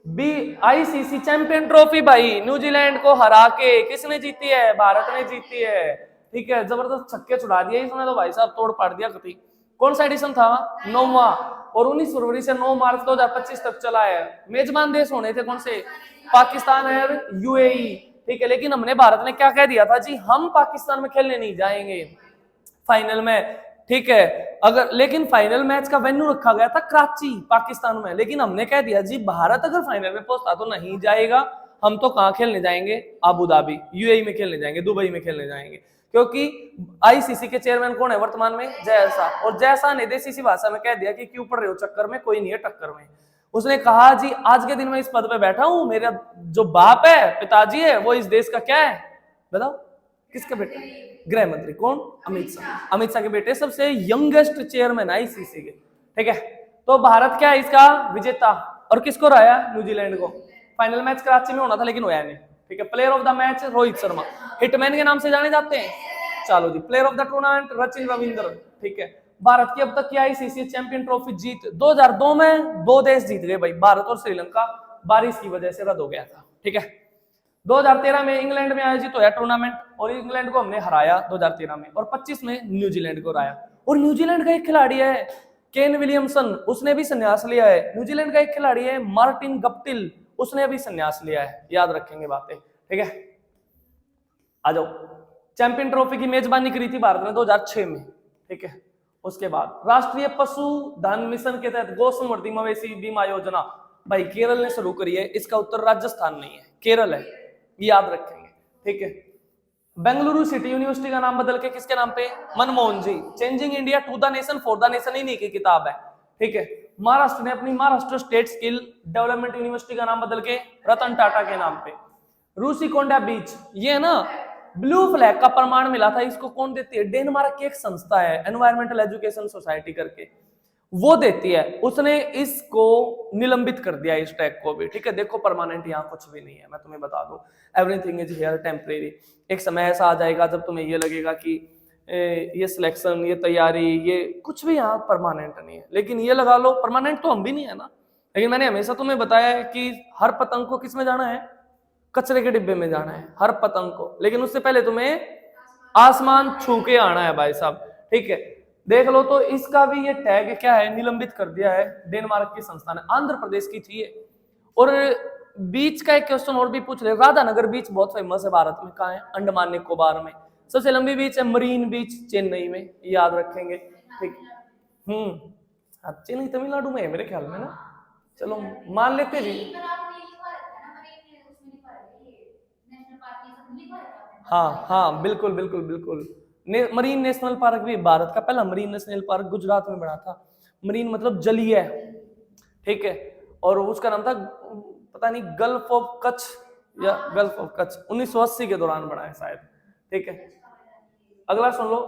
A: ICC चैंपियन ट्रॉफी भाई न्यूजीलैंड को हरा के किसने जीती है? भारत ने जीती है, ठीक है। जबरदस्त छक्के छुड़ा दिए इसने तो भाई साहब, तोड़ पाड़ दिया कभी। कौन सा एडिशन था? 9वां। और 19 फरवरी से 9 मार्च 2025 तक चला है। मेजबान देश होने थे कौन से? पाकिस्तान और UAE, ठीक है। लेकिन हमने, भारत ने क्या कह दिया था जी? हम पाकिस्तान में खेलने नहीं जाएंगे फाइनल में, ठीक है। अगर लेकिन फाइनल मैच का वेन्यू रखा गया था कराची पाकिस्तान में, लेकिन हमने कह दिया जी भारत अगर फाइनल में पहुंचता तो नहीं जाएगा, हम तो कहाँ खेलने जाएंगे, अबू धाबी, यूएई में खेलने जाएंगे, दुबई में खेलने जाएंगे, क्योंकि आईसीसी के चेयरमैन कौन है वर्तमान में, जय शाह। और जय शाह ने देसी सी भाषा में कह दिया कि क्यों पड़ रहे हो चक्कर में, कोई नहीं है टक्कर में। उसने कहा जी आज के दिन में इस पद पे बैठा हूं, मेरा जो बाप है, पिताजी है, वो इस देश का क्या है, बताओ किसका बेटा, गृह मंत्री, कौन, अमित शाह। अमित शाह के बेटे सबसे यंगेस्ट चेयरमैन आईसीसी के, ठीक है। तो भारत क्या है इसका विजेता, और किसको हराया, न्यूजीलैंड को। फाइनल मैच कराची में होना था लेकिन होया नहीं, ठीक है। Player of the match Rohit Sharma, hitman के नाम से जाने जाते हैं। चलो जी, player of the tournament Rachin Ravindra, ठीक है। भारत की अब तक की आईसीसी चैंपियन ट्रॉफी जीत 2002 में 2 देश जीत गए भाई, भारत और श्रीलंका, बारिश की वजह से रद्द हो गया था, ठीक है। 2013 में इंग्लैंड में आयोजित हुआ टूर्नामेंट और इंग्लैंड को हमने हराया 2013 में, और 25 में न्यूजीलैंड को हराया। और न्यूजीलैंड का एक खिलाड़ी है केन विलियमसन, उसने भी संन्यास लिया है। न्यूजीलैंड का एक खिलाड़ी है मार्टिन गप्टिल, उसने भी संन्यास लिया है, याद रखेंगे बातें, ठीक है। आ जाओ, चैंपियन ट्रॉफी की मेजबानी करी थी भारत ने 2006 में, ठीक है। उसके बाद राष्ट्रीय पशु धन मिशन के तहत गौ समृद्धि मवेशी बीमा योजना भाई केरल ने शुरू करी है, इसका उत्तर राजस्थान नहीं है, केरल है, याद रखेंगे, ठीक है। बेंगलुरु सिटी यूनिवर्सिटी का नाम बदल के किसके नाम पे, Manmohan ji. Changing India to the nation for the nation इन्हीं की किताब है, ठीक है। महाराष्ट्र ने अपनी Maharashtra state skill development university का नाम बदल के रतन टाटा के नाम पे। रूसीकोंडा बीच, ये है ना ब्लू फ्लैग का प्रमाण मिला था, इसको कौन देती है, डेनमार्क की एक संस्था है एनवायरमेंटल एजुकेशन सोसाइटी करके, वो देती है। उसने इसको निलंबित कर दिया इस टैग को भी, ठीक है। देखो परमानेंट यहाँ कुछ भी नहीं है, मैं तुम्हें बता दूं, एवरीथिंग इज हियर टेम्परेरी। एक समय ऐसा आ जाएगा जब तुम्हें ये लगेगा कि ये सिलेक्शन, ये तैयारी, ये कुछ भी यहाँ परमानेंट नहीं है, लेकिन ये लगा लो परमानेंट तो हम भी नहीं है ना। लेकिन मैंने हमेशा तुम्हें बताया है कि हर पतंग को किस में जाना है, कचरे के डिब्बे में जाना है हर पतंग को, लेकिन उससे पहले तुम्हें आसमान छू के आना है भाई साहब, ठीक है। देख लो, तो इसका भी ये टैग क्या है, निलंबित कर दिया है डेनमार्क की संस्था ने, आंध्र प्रदेश की थी ये। और बीच का एक क्वेश्चन और भी पूछ रहे, राधानगर बीच बहुत फेमस है भारत में, कहाँ है, अंडमान निकोबार में। सबसे लंबी बीच है मरीन बीच, चेन्नई में, याद रखेंगे, ठीक। चेन्नई तमिलनाडु में है मेरे ख्याल में ना, चलो मान लेते जी। हाँ हाँ बिल्कुल बिल्कुल बिल्कुल, मरीन नेशनल पार्क भी भारत का पहला मरीन नेशनल पार्क गुजरात में बना था। मरीन मतलब जलीय, ठीक है। और उसका नाम था पता नहीं गल्फ ऑफ कच्छ या गल्फ ऑफ कच्छ, 1980 के दौरान बना है शायद, ठीक है। अगला सुन लो,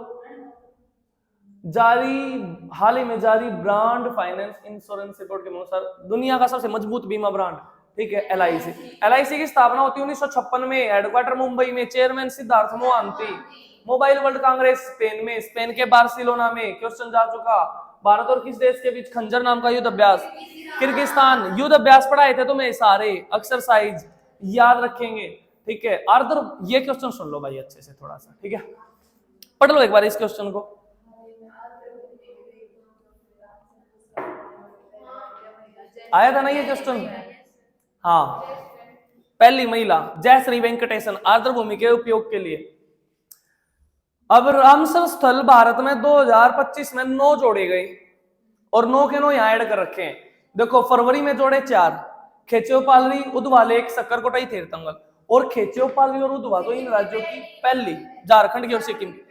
A: हाल ही में जारी ब्रांड फाइनेंस इंश्योरेंस रिपोर्ट के अनुसार दुनिया का सबसे मजबूत बीमा ब्रांड, ठीक है, एलआईसी। एलआईसी की स्थापना होती है 1956 में, हेडक्वार्टर मुंबई में, chairman Siddharth Mohanty. Mobile world congress Spain में, स्पेन के बार्सिलोना में। क्वेश्चन जा चुका, भारत और किस देश के बीच खंजर नाम का युद्ध अभ्यास, किर्गिस्तान। युद्ध अभ्यास पढ़ाए थे तुम्हें सारे, एक्सरसाइज याद रखेंगे, ठीक है। आर्द्र, ये क्वेश्चन सुन लो भाई अच्छे से थोड़ा सा, ठीक है, पढ़ लो एक बार इस क्वेश्चन को। आया था ना ये क्वेश्चन, हाँ। पहली महिला जयश्री वेंकटेशन आर्द्र भूमि के उपयोग के लिए। अब रामसर स्थल भारत में 2025 में 9 जोड़े गए, और 9 के 9 यहाँ ऐड कर रखे हैं। देखो फरवरी में जोड़े 4, खेचेव पालरी, उधवा लेक, सक्करकोटाई, थेरतंगल। और खेचेव पालरी और उधवा तो इन राज्यों की पहली, झारखंड की और सिक्किम की,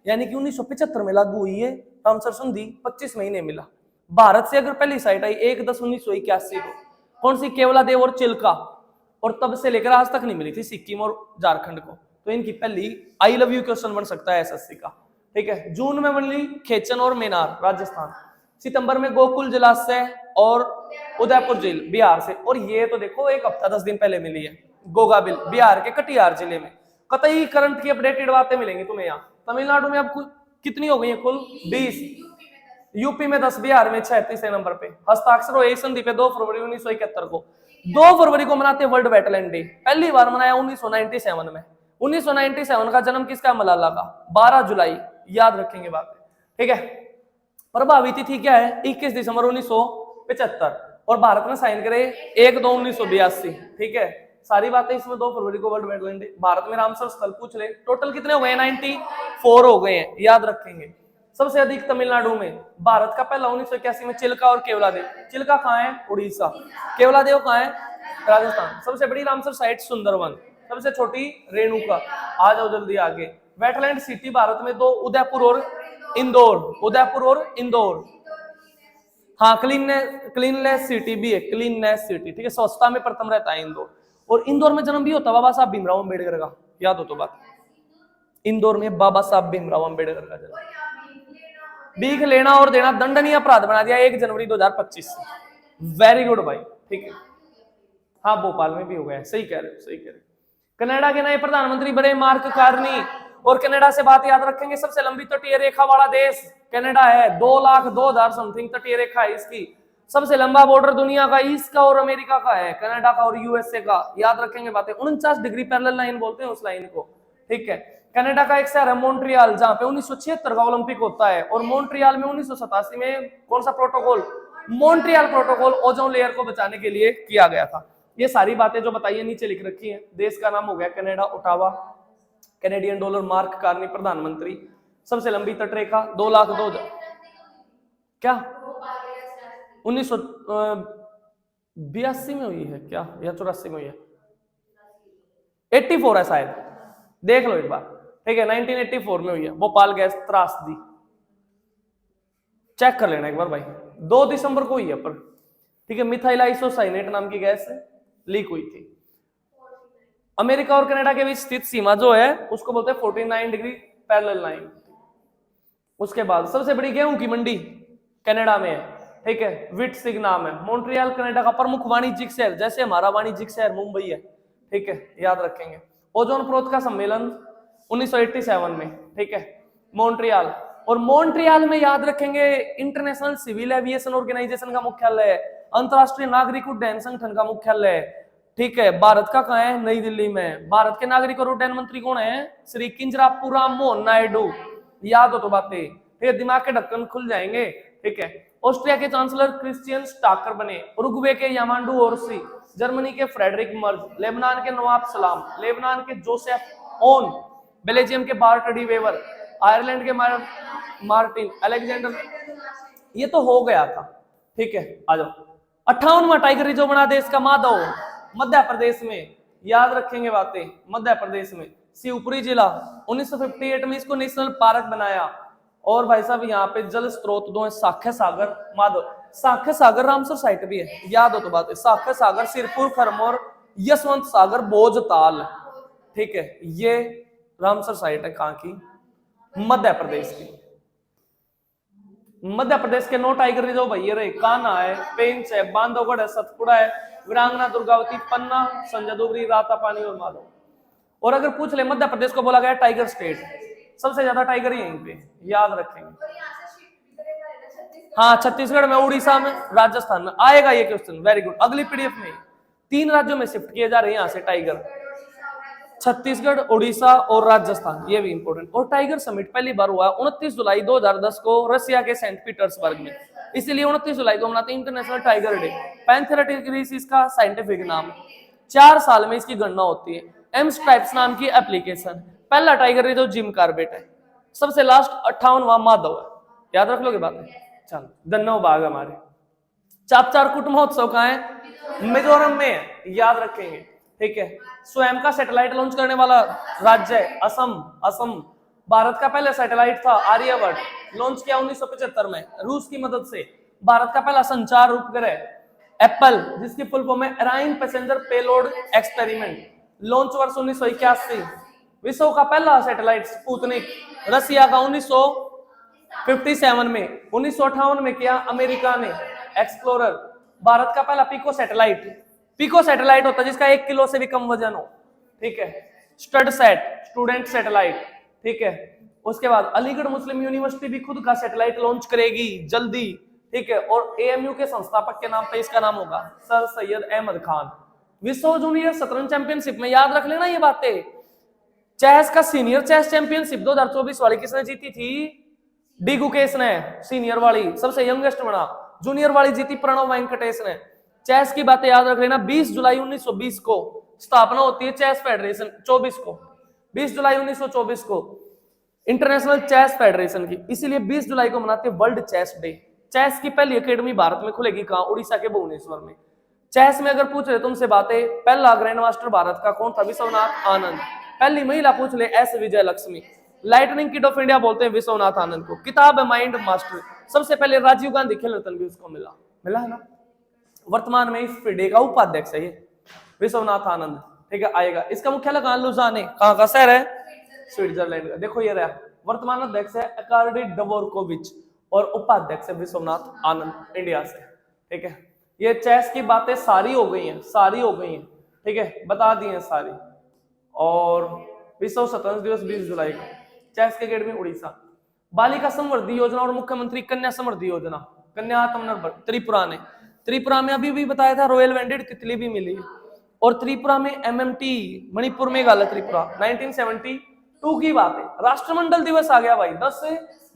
A: यानी कि 1975 में लागू हुई है रामसर संधि, 25 महीने मिला। भारत से अगर पहली साइट आई 1/10/1981 को, कौन सी, केवलादेव और चिल्का, और तब से लेकर आज तक नहीं मिली थी सिक्किम और झारखंड को। तो इनकी पहली आई लव यू क्वेश्चन बन सकता है एसएससी का, ठीक है। जून में बनी खेचन और मेनार राजस्थान, सितंबर में गोकुल जलाशय और उदयपुर झील बिहार से। और ये तो देखो 1 हफ्ता 10 दिन पहले मिली है, गोगाबिल बिहार के कटिहार जिले में। कतई करंट की अपडेटेड बातें मिलेंगी तुम्हें यहाँ। तमिलनाडु में अब कितनी हो गई है कुल, 20, यूपी में 10, बिहार में 6, तीसरे नंबर पे। हस्ताक्षर हुए संधि पे 2 फरवरी 1971 को। 2 फरवरी को मनाते वर्ल्ड वेटलैंड डे, पहली बार मनाया 1997 में। 1997 का जन्म किसका, मलाला का, 12 जुलाई, याद रखेंगे बात, ठीक है। प्रभावी तिथि क्या है, 21 दिसंबर 1975, और भारत में साइन करे 1/2/1982, ठीक है। सारी बातें इसमें 2 फरवरी को वर्ल्ड वेटलैंड डे। भारत में रामसर स्थल पूछ ले, टोटल कितने हो गए, 94 हो गए हैं, याद रखेंगे। सबसे अधिक तमिलनाडु में, भारत का पहला 1981 में चिल्का और केवलादेव। चिल्का कहाँ है, उड़ीसा। केवलादेव कहाँ है, राजस्थान। सबसे बड़ी रामसर साइट सुंदरवन, सबसे छोटी रेणुका। आ जाओ जल्दी आगे। वेटलैंड सिटी भारत में दो, उदयपुर और इंदौर। उदयपुर और इंदौर। हाँ, क्लीननेस सिटी भी है, क्लीननेस सिटी, ठीक है, स्वच्छता में प्रथम रहता है इंदौर। और इंदौर में जन्म भी होता बाबा साहब भीमराव अम्बेडकर का, याद हो तो बात। इंदौर में बाबा साहब भीमराव अम्बेडकर का जन्म। भीख लेना और देना दंडनीय अपराध बना दिया 1 जनवरी 2025 से। वेरी गुड भाई, ठीक है। हाँ, भोपाल में भी हो गया, सही कह रहे हो, सही कह रहे हो। कनाडा के नए प्रधानमंत्री बने मार्क कार्नी। और कनाडा से बात याद रखेंगे, सबसे लंबी तटीय रेखा वाला देश कनाडा है। 2,02,000 समथिंग तटीय रेखा है इसकी। सबसे लंबा बॉर्डर दुनिया का ईस्ट का और अमेरिका का है, कनाडा का और यूएसए का। याद रखेंगे बातें। 49 डिग्री पैरेलल लाइन बोलते हैं उस लाइन को, ठीक है। कनाडा का एक शहर है मॉन्ट्रियल, जहां पे 1976 का ओलंपिक होता है। और मॉन्ट्रियल में 1987 में कौन सा protocol, Montreal protocol, ozone layer को बचाने के लिए किया गया था। ये सारी बातें जो बताइए नीचे लिख रखी है। देश का नाम हो गया Canada, Ottawa. Canadian dollar, mark Carney प्रधानमंत्री। सबसे लंबी तटरेखा 2,02,000 क्या 1982 में हुई है क्या, या 84 में हुई है? 84 है शायद, देख लो एक बार, ठीक है। 1984 में हुई है, भोपाल गैस त्रासदी, चेक कर लेना एक बार भाई। 2 दिसंबर को हुई है पर, ठीक है। मिथाइल आइसोसाइनेट नाम की गैस लीक हुई थी। अमेरिका और कनाडा के बीच स्थित सीमा जो है उसको बोलते हैं 49 डिग्री पैरेलल लाइन। उसके बाद सबसे बड़ी गेहूं की मंडी कनाडा में है, ठीक है, विटसिग नाम है। मॉन्ट्रियल कनाडा का प्रमुख वाणिज्यिक शहर, जैसे हमारा वाणिज्यिक शहर मुंबई है, ठीक है, याद रखेंगे। ओजोन प्रोत का सम्मेलन 1987 में, ठीक है, मॉन्ट्रियल। और मॉन्ट्रियल में याद रखेंगे इंटरनेशनल सिविल एविएशन ऑर्गेनाइजेशन का मुख्यालय है, अंतरराष्ट्रीय नागरिक उड्डयन संगठन का मुख्यालय है, ठीक है। भारत का कहाँ है? नई दिल्ली में। भारत के नागरिक और उड्डयन मंत्री कौन है? श्री किंजरापुरम राममोहन नायडू। याद हो तो बातें, ठीक है, दिमाग के ढक्कन खुल जाएंगे, ठीक है। ऑस्ट्रिया के चांसलर क्रिश्चियन स्टाकर बने। उरुग्वे के यामांडू ओरसी, जर्मनी के फ्रेडरिक मर्ज, लेबनान के नवाब सलाम, लेबनान के जोसेफ ओन, बेल्जियम के बार्ट डी वेवर, आयरलैंड के मार्टिन अलेक्जेंडर। ये तो हो गया था, ठीक है। आ जाओ। 58वां टाइगर रिजर्व बना देश का माधव, मध्य प्रदेश में। याद रखेंगे बातें, मध्य प्रदेश में शिवपुरी जिला। 1958 में इसको नेशनल पार्क बनाया। और भाई साहब यहाँ पे जल स्रोत दो है, साख्य सागर, माधव। साख्य सागर रामसर साइट भी है, याद हो तो बात है। साख्य सागर सिरपुर, खरमोर, यशवंत सागर, भोजताल, ठीक है, ये रामसर साइट है। कहाँ की? मध्य प्रदेश की। मध्य प्रदेश के 9 टाइगर रिजर्व भैया रहे, कान्हा है, पेंच है, बांधवगढ़ है, सतपुड़ा है, वीरांगना, दुर्गावती, पन्ना, संजय डोगरी, रातापानी और माधव। और अगर पूछ ले मध्य प्रदेश को बोला गया टाइगर स्टेट, सबसे ज्यादा टाइगर यहीं पे, याद रखेंगे। हाँ, छत्तीसगढ़ में, उड़ीसा में, राजस्थान में आएगा ये क्वेश्चन। Very good. अगली पीडीएफ में 3 राज्यों में शिफ्ट किए जा रहे हैं यहाँ से टाइगर, छत्तीसगढ़, उड़ीसा और राजस्थान, ये भी इंपॉर्टेंट। और टाइगर समिट पहली बार हुआ 29 जुलाई 2010 को रशिया के सेंट पीटर्सबर्ग में, इसीलिए 29 जुलाई को मनाते हैं इंटरनेशनल टाइगर डे। पैंथेराटिस इसका साइंटिफिक नाम। 4 साल में इसकी गणना होती है। एम स्ट्राइप्स नाम की एप्लीकेशन। पहला टाइगर रिजर्व जिम कार्बेट है। सबसे लास्ट 58वां माधव है, याद रख लोगे बातें। चलो, दन्नव बाग हमारे। चापचारकूट महोत्सव कहाँ है? मिजोरम में है, याद रखेंगे, ठीक है। स्वयं का सैटेलाइट लॉन्च करने वाला राज्य है असम। असम भारत का पहला सैटेलाइट था, आर्यभट्ट, लॉन्च किया 1975 में रूस की मदद से। भारत का पहला संचार उपग्रह एप्पल, जिसकी फुल फॉर्म है एराइन पैसेंजर पेलोड एक्सपेरिमेंट, लॉन्च वर्ष 1981। विश्व का पहला सैटेलाइट स्पुतनिक, रशिया का 1957 में। 1958 में किया अमेरिका ने एक्सप्लोरर। भारत का पहला पिको सैटेलाइट, पिको सैटेलाइट होता है जिसका 1 किलो से भी कम वजन हो, ठीक है। स्टड सेट, स्टूडेंट सैटेलाइट, ठीक है। उसके बाद अलीगढ़ मुस्लिम यूनिवर्सिटी भी खुद का सैटेलाइट लॉन्च करेगी जल्दी, ठीक है। और एएमयू के संस्थापक के नाम पे इसका नाम होगा सर सैयद अहमद खान। विश्व जूनियर शतरंज चैंपियनशिप में याद रख लेना ये बातें। चेस का सीनियर चेस चैंपियनशिप 2024 वाली किसने जीती थी? डी गुकेश ने, सीनियर वाली सबसे यंगेस्ट बना। जूनियर वाली जीती प्रणव वेंकटेश ने। चेस की बातें याद रख लेना। 20 जुलाई 1920 को स्थापना होती है चेस फेडरेशन, 24 को, 20 जुलाई 1924 को इंटरनेशनल चेस फेडरेशन की, इसीलिए 20 जुलाई को मनाते हैं वर्ल्ड चेस डे। चेस की पहली एकेडमी भारत में खुलेगी कहां? उड़ीसा के भुवनेश्वर में। चेस में अगर पूछ रहे तुमसे बातें, पहला ग्रैंड मास्टर भारत का कौन था? विश्वनाथ आनंद। पहली महिला पूछ ले, S Vijay Lakshmi. Lightning kid of India बोलते हैं विश्वनाथ आनंद को। किताब है माइंड मास्टर। सबसे पहले राजीव गांधी खेल रत्न भी उसको मिला है ना। वर्तमान में इस फिडे का उपाध्यक्ष है ये विश्वनाथ आनंद, ठीक है। आएगा। इसका मुख्यालय कहां? लुजाने। कहां का शहर है? स्विट्जरलैंड का। देखो ये रहा, वर्तमान अध्यक्ष है अकार्डी डवोरकोविच और उपाध्यक्ष है विश्वनाथ आनंद इंडिया से, ठीक है। ये चेस की बातें सारी हो गई हैं, सारी हो गई हैं, ठीक है, बता दी हैं सारी। और विश्व स्वतंत्रता दिवस 20 जुलाई को, चेस के अकेडमी उड़ीसा। बालिका समृद्धि योजना और मुख्यमंत्री कन्या समृद्धि योजना, कन्या आत्मनिर्भर त्रिपुरा ने। त्रिपुरा में अभी भी बताया था रॉयल वेंडेड तितली भी मिली। और त्रिपुरा में एमएमटी, मणिपुर में गाला त्रिपुरा, 1972 की बात है। राष्ट्रमंडल दिवस आ गया भाई, 10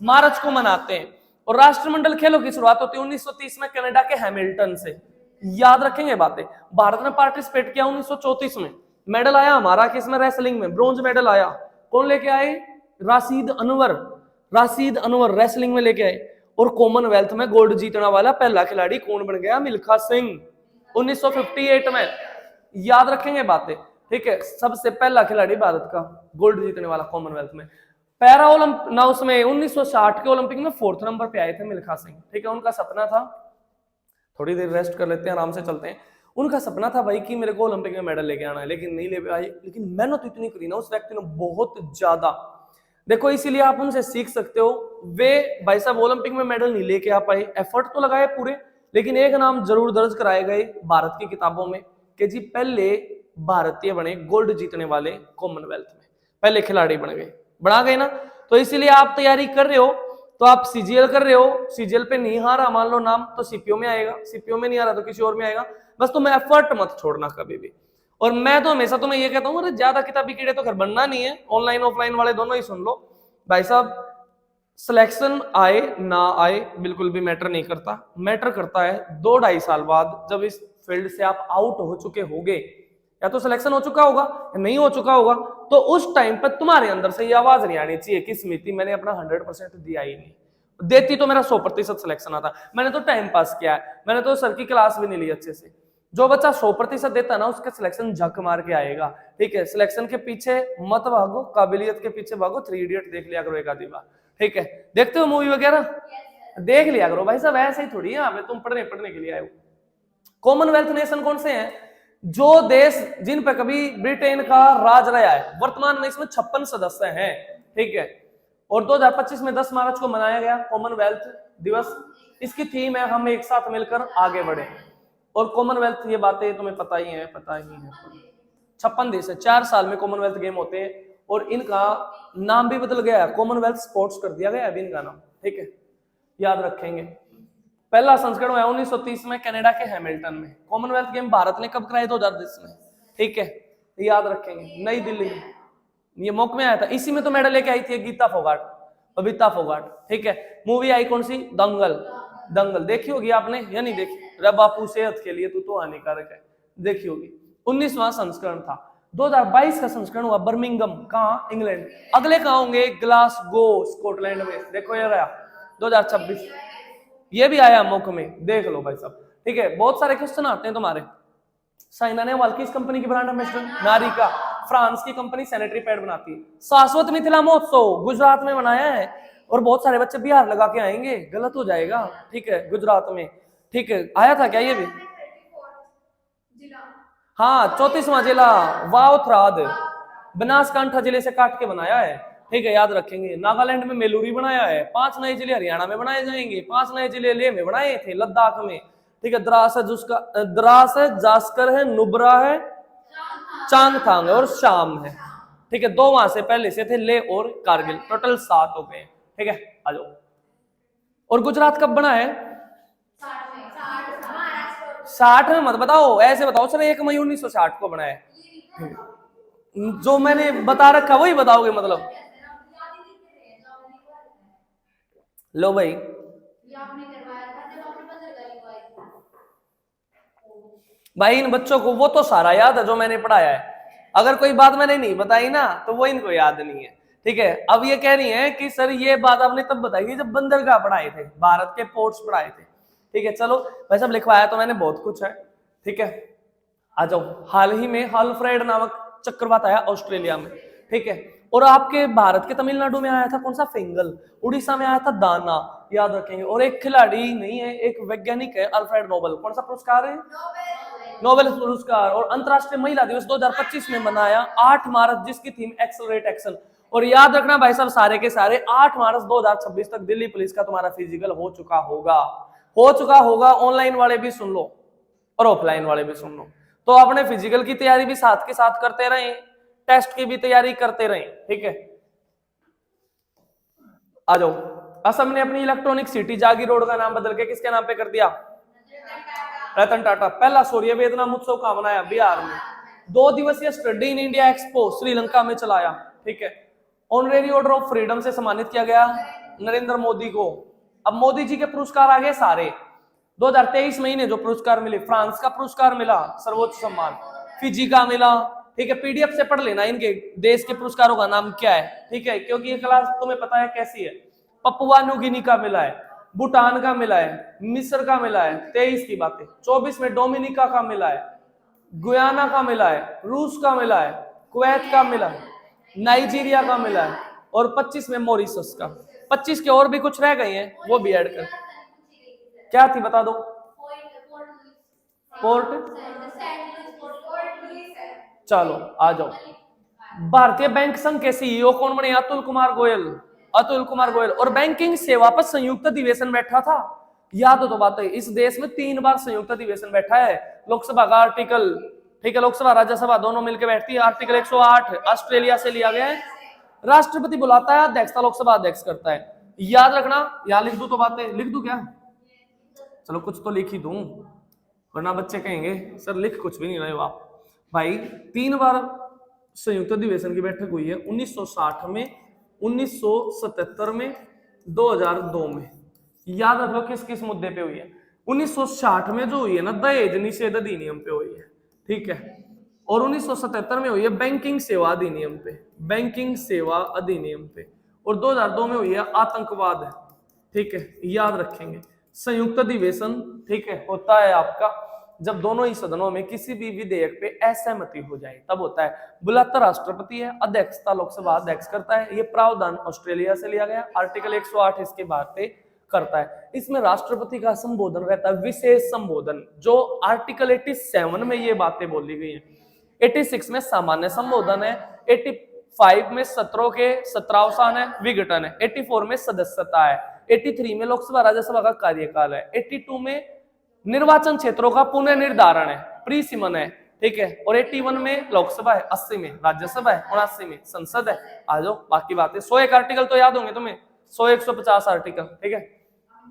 A: मार्च को मनाते हैं। और राष्ट्रमंडल खेलों की शुरुआत होती है 1930 में कनाडा के हैमिल्टन से। याद रखेंगे बातें। भारत ने पार्टिसिपेट किया 1934 में। मेडल आया हमारा किसमें? रेसलिंग में ब्रॉन्ज मेडल आया। कौन लेके आए? राशिद अनवर रेसलिंग में लेके आए। और कॉमनवेल्थ में गोल्ड जीतने वाला पहला खिलाड़ी कौन बन गया? मिल्खा सिंह, 1958 में। याद रखेंगे बातें, ठीक है। सबसे पहला खिलाड़ी भारत का गोल्ड जीतने वाला कॉमनवेल्थ में। पैरा ओलंपिक ना, उसमें 1960 के ओलंपिक में 4th नंबर पे आए थे मिल्खा सिंह, ठीक है। उनका सपना था, थोड़ी देर रेस्ट कर लेते हैं, आराम से चलते हैं। उनका सपना था भाई कि मेरे को ओलंपिक में मेडल लेके आना है, लेकिन नहीं ले पाए। लेकिन मेहनत तो इतनी करी ना उस व्यक्ति ने, बहुत ज्यादा। देखो इसीलिए आप उनसे सीख सकते हो। वे भाई साहब ओलंपिक में मेडल नहीं लेके आ पाए, एफर्ट तो लगाए पूरे, लेकिन एक नाम जरूर दर्ज कराए गए भारत की किताबों में कि जी पहले भारतीय बने गोल्ड जीतने वाले कॉमनवेल्थ में, पहले खिलाड़ी बना गए ना। तो इसीलिए आप तैयारी कर रहे हो तो आप सीजीएल कर रहे हो, सीजीएल पे नहीं हारा मान लो नाम तो सीपीओ में आएगा, सीपीओ में नहीं आ रहा तो किसी और में आएगा। बस तुम्हें एफर्ट मत छोड़ना कभी भी। और मैं तो हमेशा तुम्हें ये कहता हूँ, ज्यादा किताबी कीड़े तो घर बनना नहीं है, ऑनलाइन ऑफलाइन वाले दोनों ही सुन लो भाई साहब। सिलेक्शन आए ना आए बिल्कुल भी मैटर नहीं करता, मैटर करता है 2-2.5 साल बाद जब इस फील्ड से आप आउट हो चुके होगे, या तो सिलेक्शन हो चुका होगा या नहीं हो चुका होगा, तो उस टाइम पर तुम्हारे अंदर से ये आवाज नहीं आनी चाहिए कि स्मृति मैंने अपना 100% दिया ही नहीं, देती तो मेरा 100% सिलेक्शन आता, मैंने तो टाइम पास किया है, मैंने तो सर की क्लास भी नहीं ली अच्छे से। जो बच्चा 100% देता ना उसका सिलेक्शन झक मार के आएगा, ठीक है। सिलेक्शन के पीछे मत भागो, काबिलियत के पीछे भागो। 3 इडियट देख लिया करो एक आधी बार, ठीक है। देखते हो मूवी वगैरह? देख लिया करो भाई साहब, ऐसे ही थोड़ी है तुम पढ़ने के लिए आए हो। कॉमनवेल्थ नेशन कौन से हैं? जो देश जिन पर कभी ब्रिटेन का राज रहा है। वर्तमान में इसमें 56 सदस्य हैं, ठीक है। और 2025 में 10 मार्च को मनाया गया कॉमनवेल्थ दिवस। इसकी थीम है हम एक साथ मिलकर आगे बढ़े। और कॉमनवेल्थ, ये बातें तुम्हें पता ही है 56 देश है। 4 साल में कॉमनवेल्थ गेम होते हैं और इनका नाम भी बदल गया है, कॉमनवेल्थ स्पोर्ट्स कर दिया गया है अभी इनका नाम, ठीक है। याद रखेंगे। पहला संस्करण हुआ 1930 में कनाडा के हैमिल्टन में। कॉमनवेल्थ गेम भारत ने कब कराए? 2010 में, ठीक है। याद रखेंगे। नई दिल्ली में ये मौके में आया था। इसी में तो मेडल लेके आई थी बबीता फोगाट, ठीक है। मूवी आई कौन सी? दंगल देखी होगी आपने या नहीं देखी? रे बापू सेहत के लिए तू तो हानिकारक है, देखी होगी। 19वां संस्करण था। 2022 का संस्करण हुआ बर्मिंगम, कहां? इंग्लैंड। अगले कहां होंगे? ग्लासगो स्कॉटलैंड में। देखो ये रहा 2026, ये भी आया मौके में, देख लो भाई साहब, ठीक है। बहुत सारे क्वेश्चन आते हैं तुम्हारे। साइना नेहवाल किस कंपनी की ब्रांड एम्बेसडर? नारिका। फ्रांस की कंपनी सैनिटरी पैड बनाती है। शाश्वत मिथिला महोत्सव गुजरात में बनाया है और बहुत सारे बच्चे बिहार लगा के आएंगे, गलत हो जाएगा, ठीक है। गुजरात में, ठीक है। आया था क्या ये भी? हाँ, 34वां जिला वाओथराद बनासकांठा जिले से काट के बनाया है, ठीक है। याद रखेंगे। नागालैंड में मेलूरी बनाया है। 5 नए जिले हरियाणा में बनाए जाएंगे। 5 नए जिले लेह में बनाए थे, लद्दाख में, ठीक है। द्रास है, जास्कर है, नुब्रा है, चांगथांग है और शाम है, ठीक है। 2 वहां से पहले से थे, लेह और कारगिल। टोटल 7 हो गए, ठीक है। आ जाओ। और गुजरात कब बना है? 60 में मत बताओ, ऐसे बताओ सर 1 मई 1960 को बना है। जो मैंने बता रखा वही बताओगे मतलब। लो भाई, इन बच्चों को वो तो सारा याद है जो मैंने पढ़ाया है। अगर कोई बात मैंने नहीं बताई ना तो वो इनको याद नहीं है, ठीक है। अब ये कह रही है कि सर ये बात आपने तब बताई थी जब बंदरगाह पढ़ाए थे, भारत के पोर्ट्स पढ़ाए थे, ठीक है। चलो भाई साहब, लिखवाया तो मैंने बहुत कुछ है, ठीक है, आ जाओ। हाल ही में हालफ्रेड नामक चक्रवात आया ऑस्ट्रेलिया में, ठीक है। और आपके भारत के तमिलनाडु में आया था कौन सा, फेंगल। उड़ीसा में आया था दाना, याद रखेंगे। और एक खिलाड़ी नहीं है, एक वैज्ञानिक है, अल्फ्रेड नोबेल। कौन सा पुरस्कार है, नोबेल पुरस्कार। और अंतरराष्ट्रीय महिला दिवस 2025 में मनाया 8 मार्च, जिसकी थीम एक्सेलरेट एक्शन। और याद रखना भाई साहब, सारे के सारे 8 मार्च 2026 तक दिल्ली पुलिस का तुम्हारा फिजिकल हो चुका होगा। ऑनलाइन वाले भी सुन लो और ऑफलाइन वाले भी सुन लो। तो अपने फिजिकल की तैयारी भी साथ के साथ करते रहें, टेस्ट की भी तैयारी करते रहें, ठीक है। आ जाओ। असम ने अपनी इलेक्ट्रॉनिक सिटी जागी रोड का नाम बदल के किसके नाम पे कर दिया, रतन टाटा। पहला सूर्य वेदनाम उत्सव कहां मनाया, बिहार में। 2 दिवसीय study in India expo Sri Lanka में चलाया, ठीक है। ऑनरेरी ऑर्डर ऑफ फ्रीडम से सम्मानित किया गया नरेंद्र मोदी को। अब मोदी जी के पुरस्कार आ गए सारे। 2023 महीने जो पुरस्कार मिले, फ्रांस का पुरस्कार मिला, सर्वोच्च सम्मान। फिजी का मिला, ठीक है। पीडीएफ से पढ़ लेना इनके देश के पुरस्कारों का नाम क्या है, ठीक है, क्योंकि ये क्लास तुम्हें पता है कैसी है। पपुआ न्यू गिनी का मिला है, भूटान का मिला है, मिस्र का मिला है, 23 की बातें। 24 में डोमिनिका का मिला है, गुयाना का मिला है, रूस का मिला है, कुवैत का मिला है, नाइजीरिया का मिला है, और 25 में मॉरिशस का। 25 के और भी कुछ रह गए हैं, वो भी ऐड कर। क्या थी बता दो, पोर्ट। चलो आ जाओ। भारतीय बैंक संघ के सीईओ कौन बने, अतुल कुमार गोयल। और बैंकिंग सेवा पर संयुक्त अधिवेशन बैठा था, याद हो तो बात है। इस देश में 3 बार संयुक्त अधिवेशन बैठा है। लोकसभा का आर्टिकल, ठीक है, लोकसभा राज्यसभा दोनों मिलकर बैठती है। आर्टिकल 108 ऑस्ट्रेलिया से लिया गया है। राष्ट्रपति बुलाता है, अध्यक्षता लोकसभा अध्यक्ष करता है। याद रखना, यहां लिख दूं तो बातें लिख दूं क्या, चलो कुछ तो लिख ही दूं, वरना बच्चे कहेंगे सर लिख कुछ भी नहीं रहे हो आप। भाई 3 बार संयुक्त अधिवेशन की बैठक हुई है, 1960 में, 1977 में, 2002 में। याद रखो किस किस मुद्दे पे हुई है। 1960 में जो हुई है ना, दहेज निषेध अधिनियम पे हुई है, ठीक है। और 1977 में हुई है बैंकिंग सेवा अधिनियम पे, और 2002 में हुई है आतंकवाद, ठीक है, याद रखेंगे। संयुक्त अधिवेशन, ठीक है, होता है आपका जब दोनों ही सदनों में किसी भी विधेयक पे असहमति हो जाए, तब होता है। बुलाता राष्ट्रपति है, अध्यक्षता लोकसभा अध्यक्ष करता है। ये प्रावधान ऑस्ट्रेलिया से लिया गया, आर्टिकल 108 इसके बाद पे करता है। इसमें राष्ट्रपति का संबोधन रहता है, विशेष संबोधन, जो आर्टिकल 87 में ये बातें बोली गई है। 86 में सामान्य संबोधन है, 85 में सत्रों के 17 अवसान है, विघटन है, 84 में सदस्यता है, 83 में लोकसभा राज्यसभा का कार्यकाल है, 82 में निर्वाचन क्षेत्रों का पुनर्निर्धारण है, प्रीसिमन है, ठीक है। और 81 में लोकसभा है, 80 में राज्यसभा है, 79 में संसद है। आ जाओ बाकी बातें। 101 आर्टिकल तो याद होंगे तुम्हें, 100 150 आर्टिकल, ठीक है।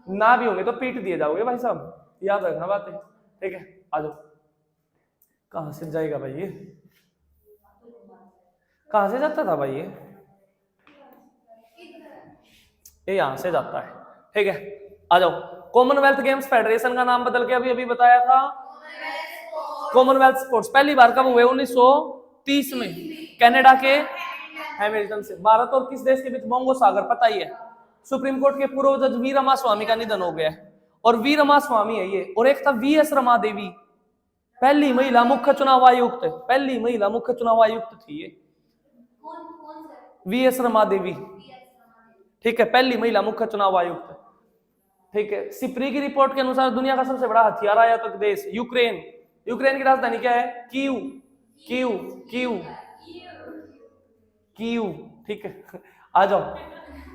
A: ना भी होंगे तो पीट दिए जाओगे भाई साहब, याद रखना बातें, ठीक है। आ जाओ। कहां से जाएगा भाई ये, कहां से जाता था भाई ये यहां से जाता है, ठीक है। आ जाओ। कॉमनवेल्थ गेम्स फेडरेशन का नाम बदल के अभी बताया था कॉमनवेल्थ स्पोर्ट्स। पहली बार कब हुए, 1930 में, कनाडा के हैमिल्टन से। भारत और किस देश के बीच बोंगो सागर, पता ही है। सुप्रीम कोर्ट के पूर्व जज वी रमा स्वामी का निधन हो गया है, और वी रमा स्वामी है ये। और एक था वी एस रमा देवी, पहली महिला मुख्य चुनाव आयुक्त, थी ये, वी एस रमा देवी, ठीक है, पहली महिला मुख्य चुनाव आयुक्त, ठीक है। सिप्री की रिपोर्ट के अनुसार दुनिया का सबसे बड़ा हथियार आयातक देश यूक्रेन की राजधानी क्या है, कीव, ठीक है। आ जाओ।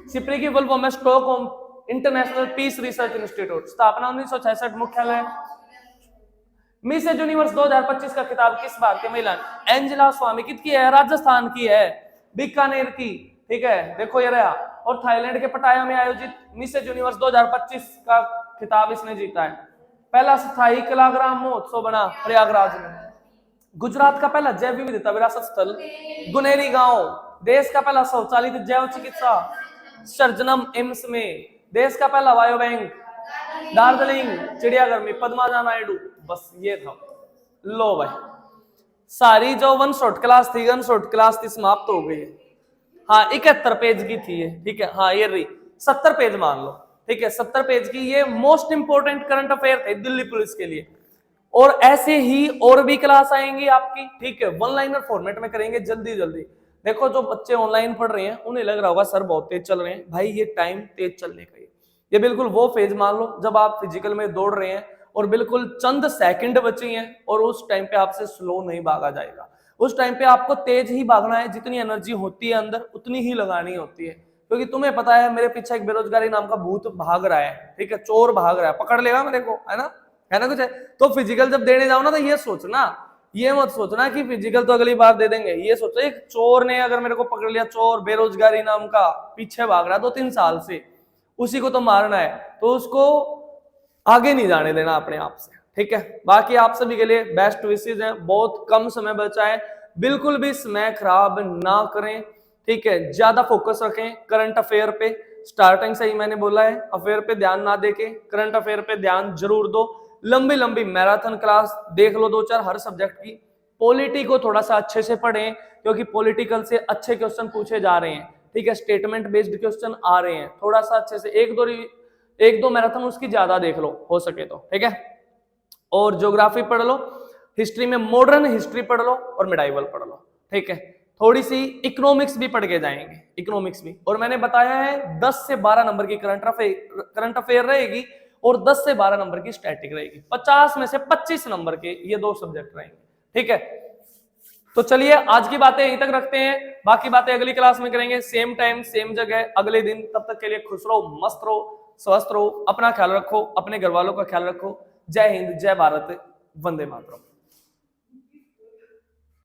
A: सिप्री की फुल फॉर्म है Stockholm international peace research institute, स्थापना 1966, मुख्यालय। मिस यूनिवर्स 2025 का खिताब किस भारतीय महिला, एंजेला स्वामी, किसकी है, राजस्थान की है, बीकानेर की, ठीक है, देखो ये रहा। और थाईलैंड के पटाया में आयोजित मिस यूनिवर्स 2025 का खिताब इसने जीता है। पहला स्थायी कलाग्राम महोत्सव बना प्रयागराज में। गुजरात का पहला जैव विविधता विरासत स्थल गुनेरी गांव। देश का पहला स्वचालित जैव चिकित्सा सर्जनम एम्स में। देश का पहला बायो बैंक दार्जिलिंग चिड़ियाघर में, पद्माजा नायडू। बस ये था। लो भाई, सारी जो वन शॉट क्लास थी समाप्त हो गई है। हाँ 71 पेज की थी ये, ठीक है। हाँ ये रही 70 पेज मान लो, ठीक है, 70 पेज की। ये मोस्ट इंपोर्टेंट करंट अफेयर थे दिल्ली पुलिस के लिए। और ऐसे ही और भी क्लास आएंगी आपकी, ठीक है, वन लाइनर फॉर्मेट में करेंगे जल्दी जल्दी। देखो जो बच्चे ऑनलाइन पढ़ रहे हैं उन्हें लग रहा होगा सर बहुत तेज चल रहे हैं, भाई ये टाइम तेज चलने का ये बिल्कुल वो फेज मान लो जब आप फिजिकल में दौड़ रहे हैं और बिल्कुल चंद सेकंड बचे हैं, और उस टाइम पे आपसे स्लो नहीं भागा जाएगा। उस टाइम पे आपको तेज ही भागना है, जितनी एनर्जी होती है अंदर उतनी ही लगानी होती है, क्योंकि तुम्हें पता है मेरे पीछे एक बेरोजगारी नाम का भूत भाग रहा है, ठीक है, चोर भाग रहा है, पकड़ लेगा मेरे को, है ना कुछ है। तो फिजिकल जब देने जाओ ना तो ये सोचना, ये मत सोचना कि फिजिकल तो अगली बार दे देंगे, ये सोचो एक चोर ने अगर मेरे को पकड़ लिया, चोर बेरोजगारी नाम का पीछे भाग रहा है 2-3 साल से, उसी को तो मारना है, तो उसको आगे नहीं जाने देना अपने आप से, ठीक है। बाकी आप सभी के लिए बेस्ट विशेष हैं, बहुत कम समय बचा है, बिल्कुल भी समय खराब ना करें, ठीक है, ज्यादा फोकस रखें करंट अफेयर पे, स्टार्टिंग से ही मैंने बोला है अफेयर पे ध्यान ना देके करंट अफेयर पे ध्यान जरूर दो। लंबी लंबी मैराथन क्लास देख लो 2-4 हर सब्जेक्ट की। पॉलिटी को थोड़ा सा अच्छे से पढ़ें, क्योंकि पॉलिटिकल से अच्छे क्वेश्चन पूछे जा रहे हैं, ठीक है, स्टेटमेंट बेस्ड क्वेश्चन आ रहे हैं, थोड़ा सा अच्छे से एक दो मैराथन उसकी ज्यादा देख लो हो सके तो, ठीक है। और ज्योग्राफी पढ़ लो, हिस्ट्री में मॉडर्न हिस्ट्री पढ़ लो और मिडाइवल पढ़ लो, ठीक है। थोड़ी सी इकोनॉमिक्स भी पढ़ के जाएंगे, इकोनॉमिक्स भी, और मैंने बताया है 10 से 12 नंबर की करंट अफेयर रहेगी और 10 से 12 नंबर की स्टैटिक रहेगी, 50 में से 25 नंबर के ये 2 सब्जेक्ट रहेंगे, ठीक है। तो चलिए आज की बातें यहीं तक रखते हैं, बाकी बातें अगली क्लास में करेंगे, सेम टाइम सेम जगह अगले दिन। तब तक के लिए खुश रहो, मस्त रहो, स्वस्थ रहो, अपना ख्याल रखो, अपने घर वालों का ख्याल रखो। जय हिंद, जय भारत, वंदे मातरम।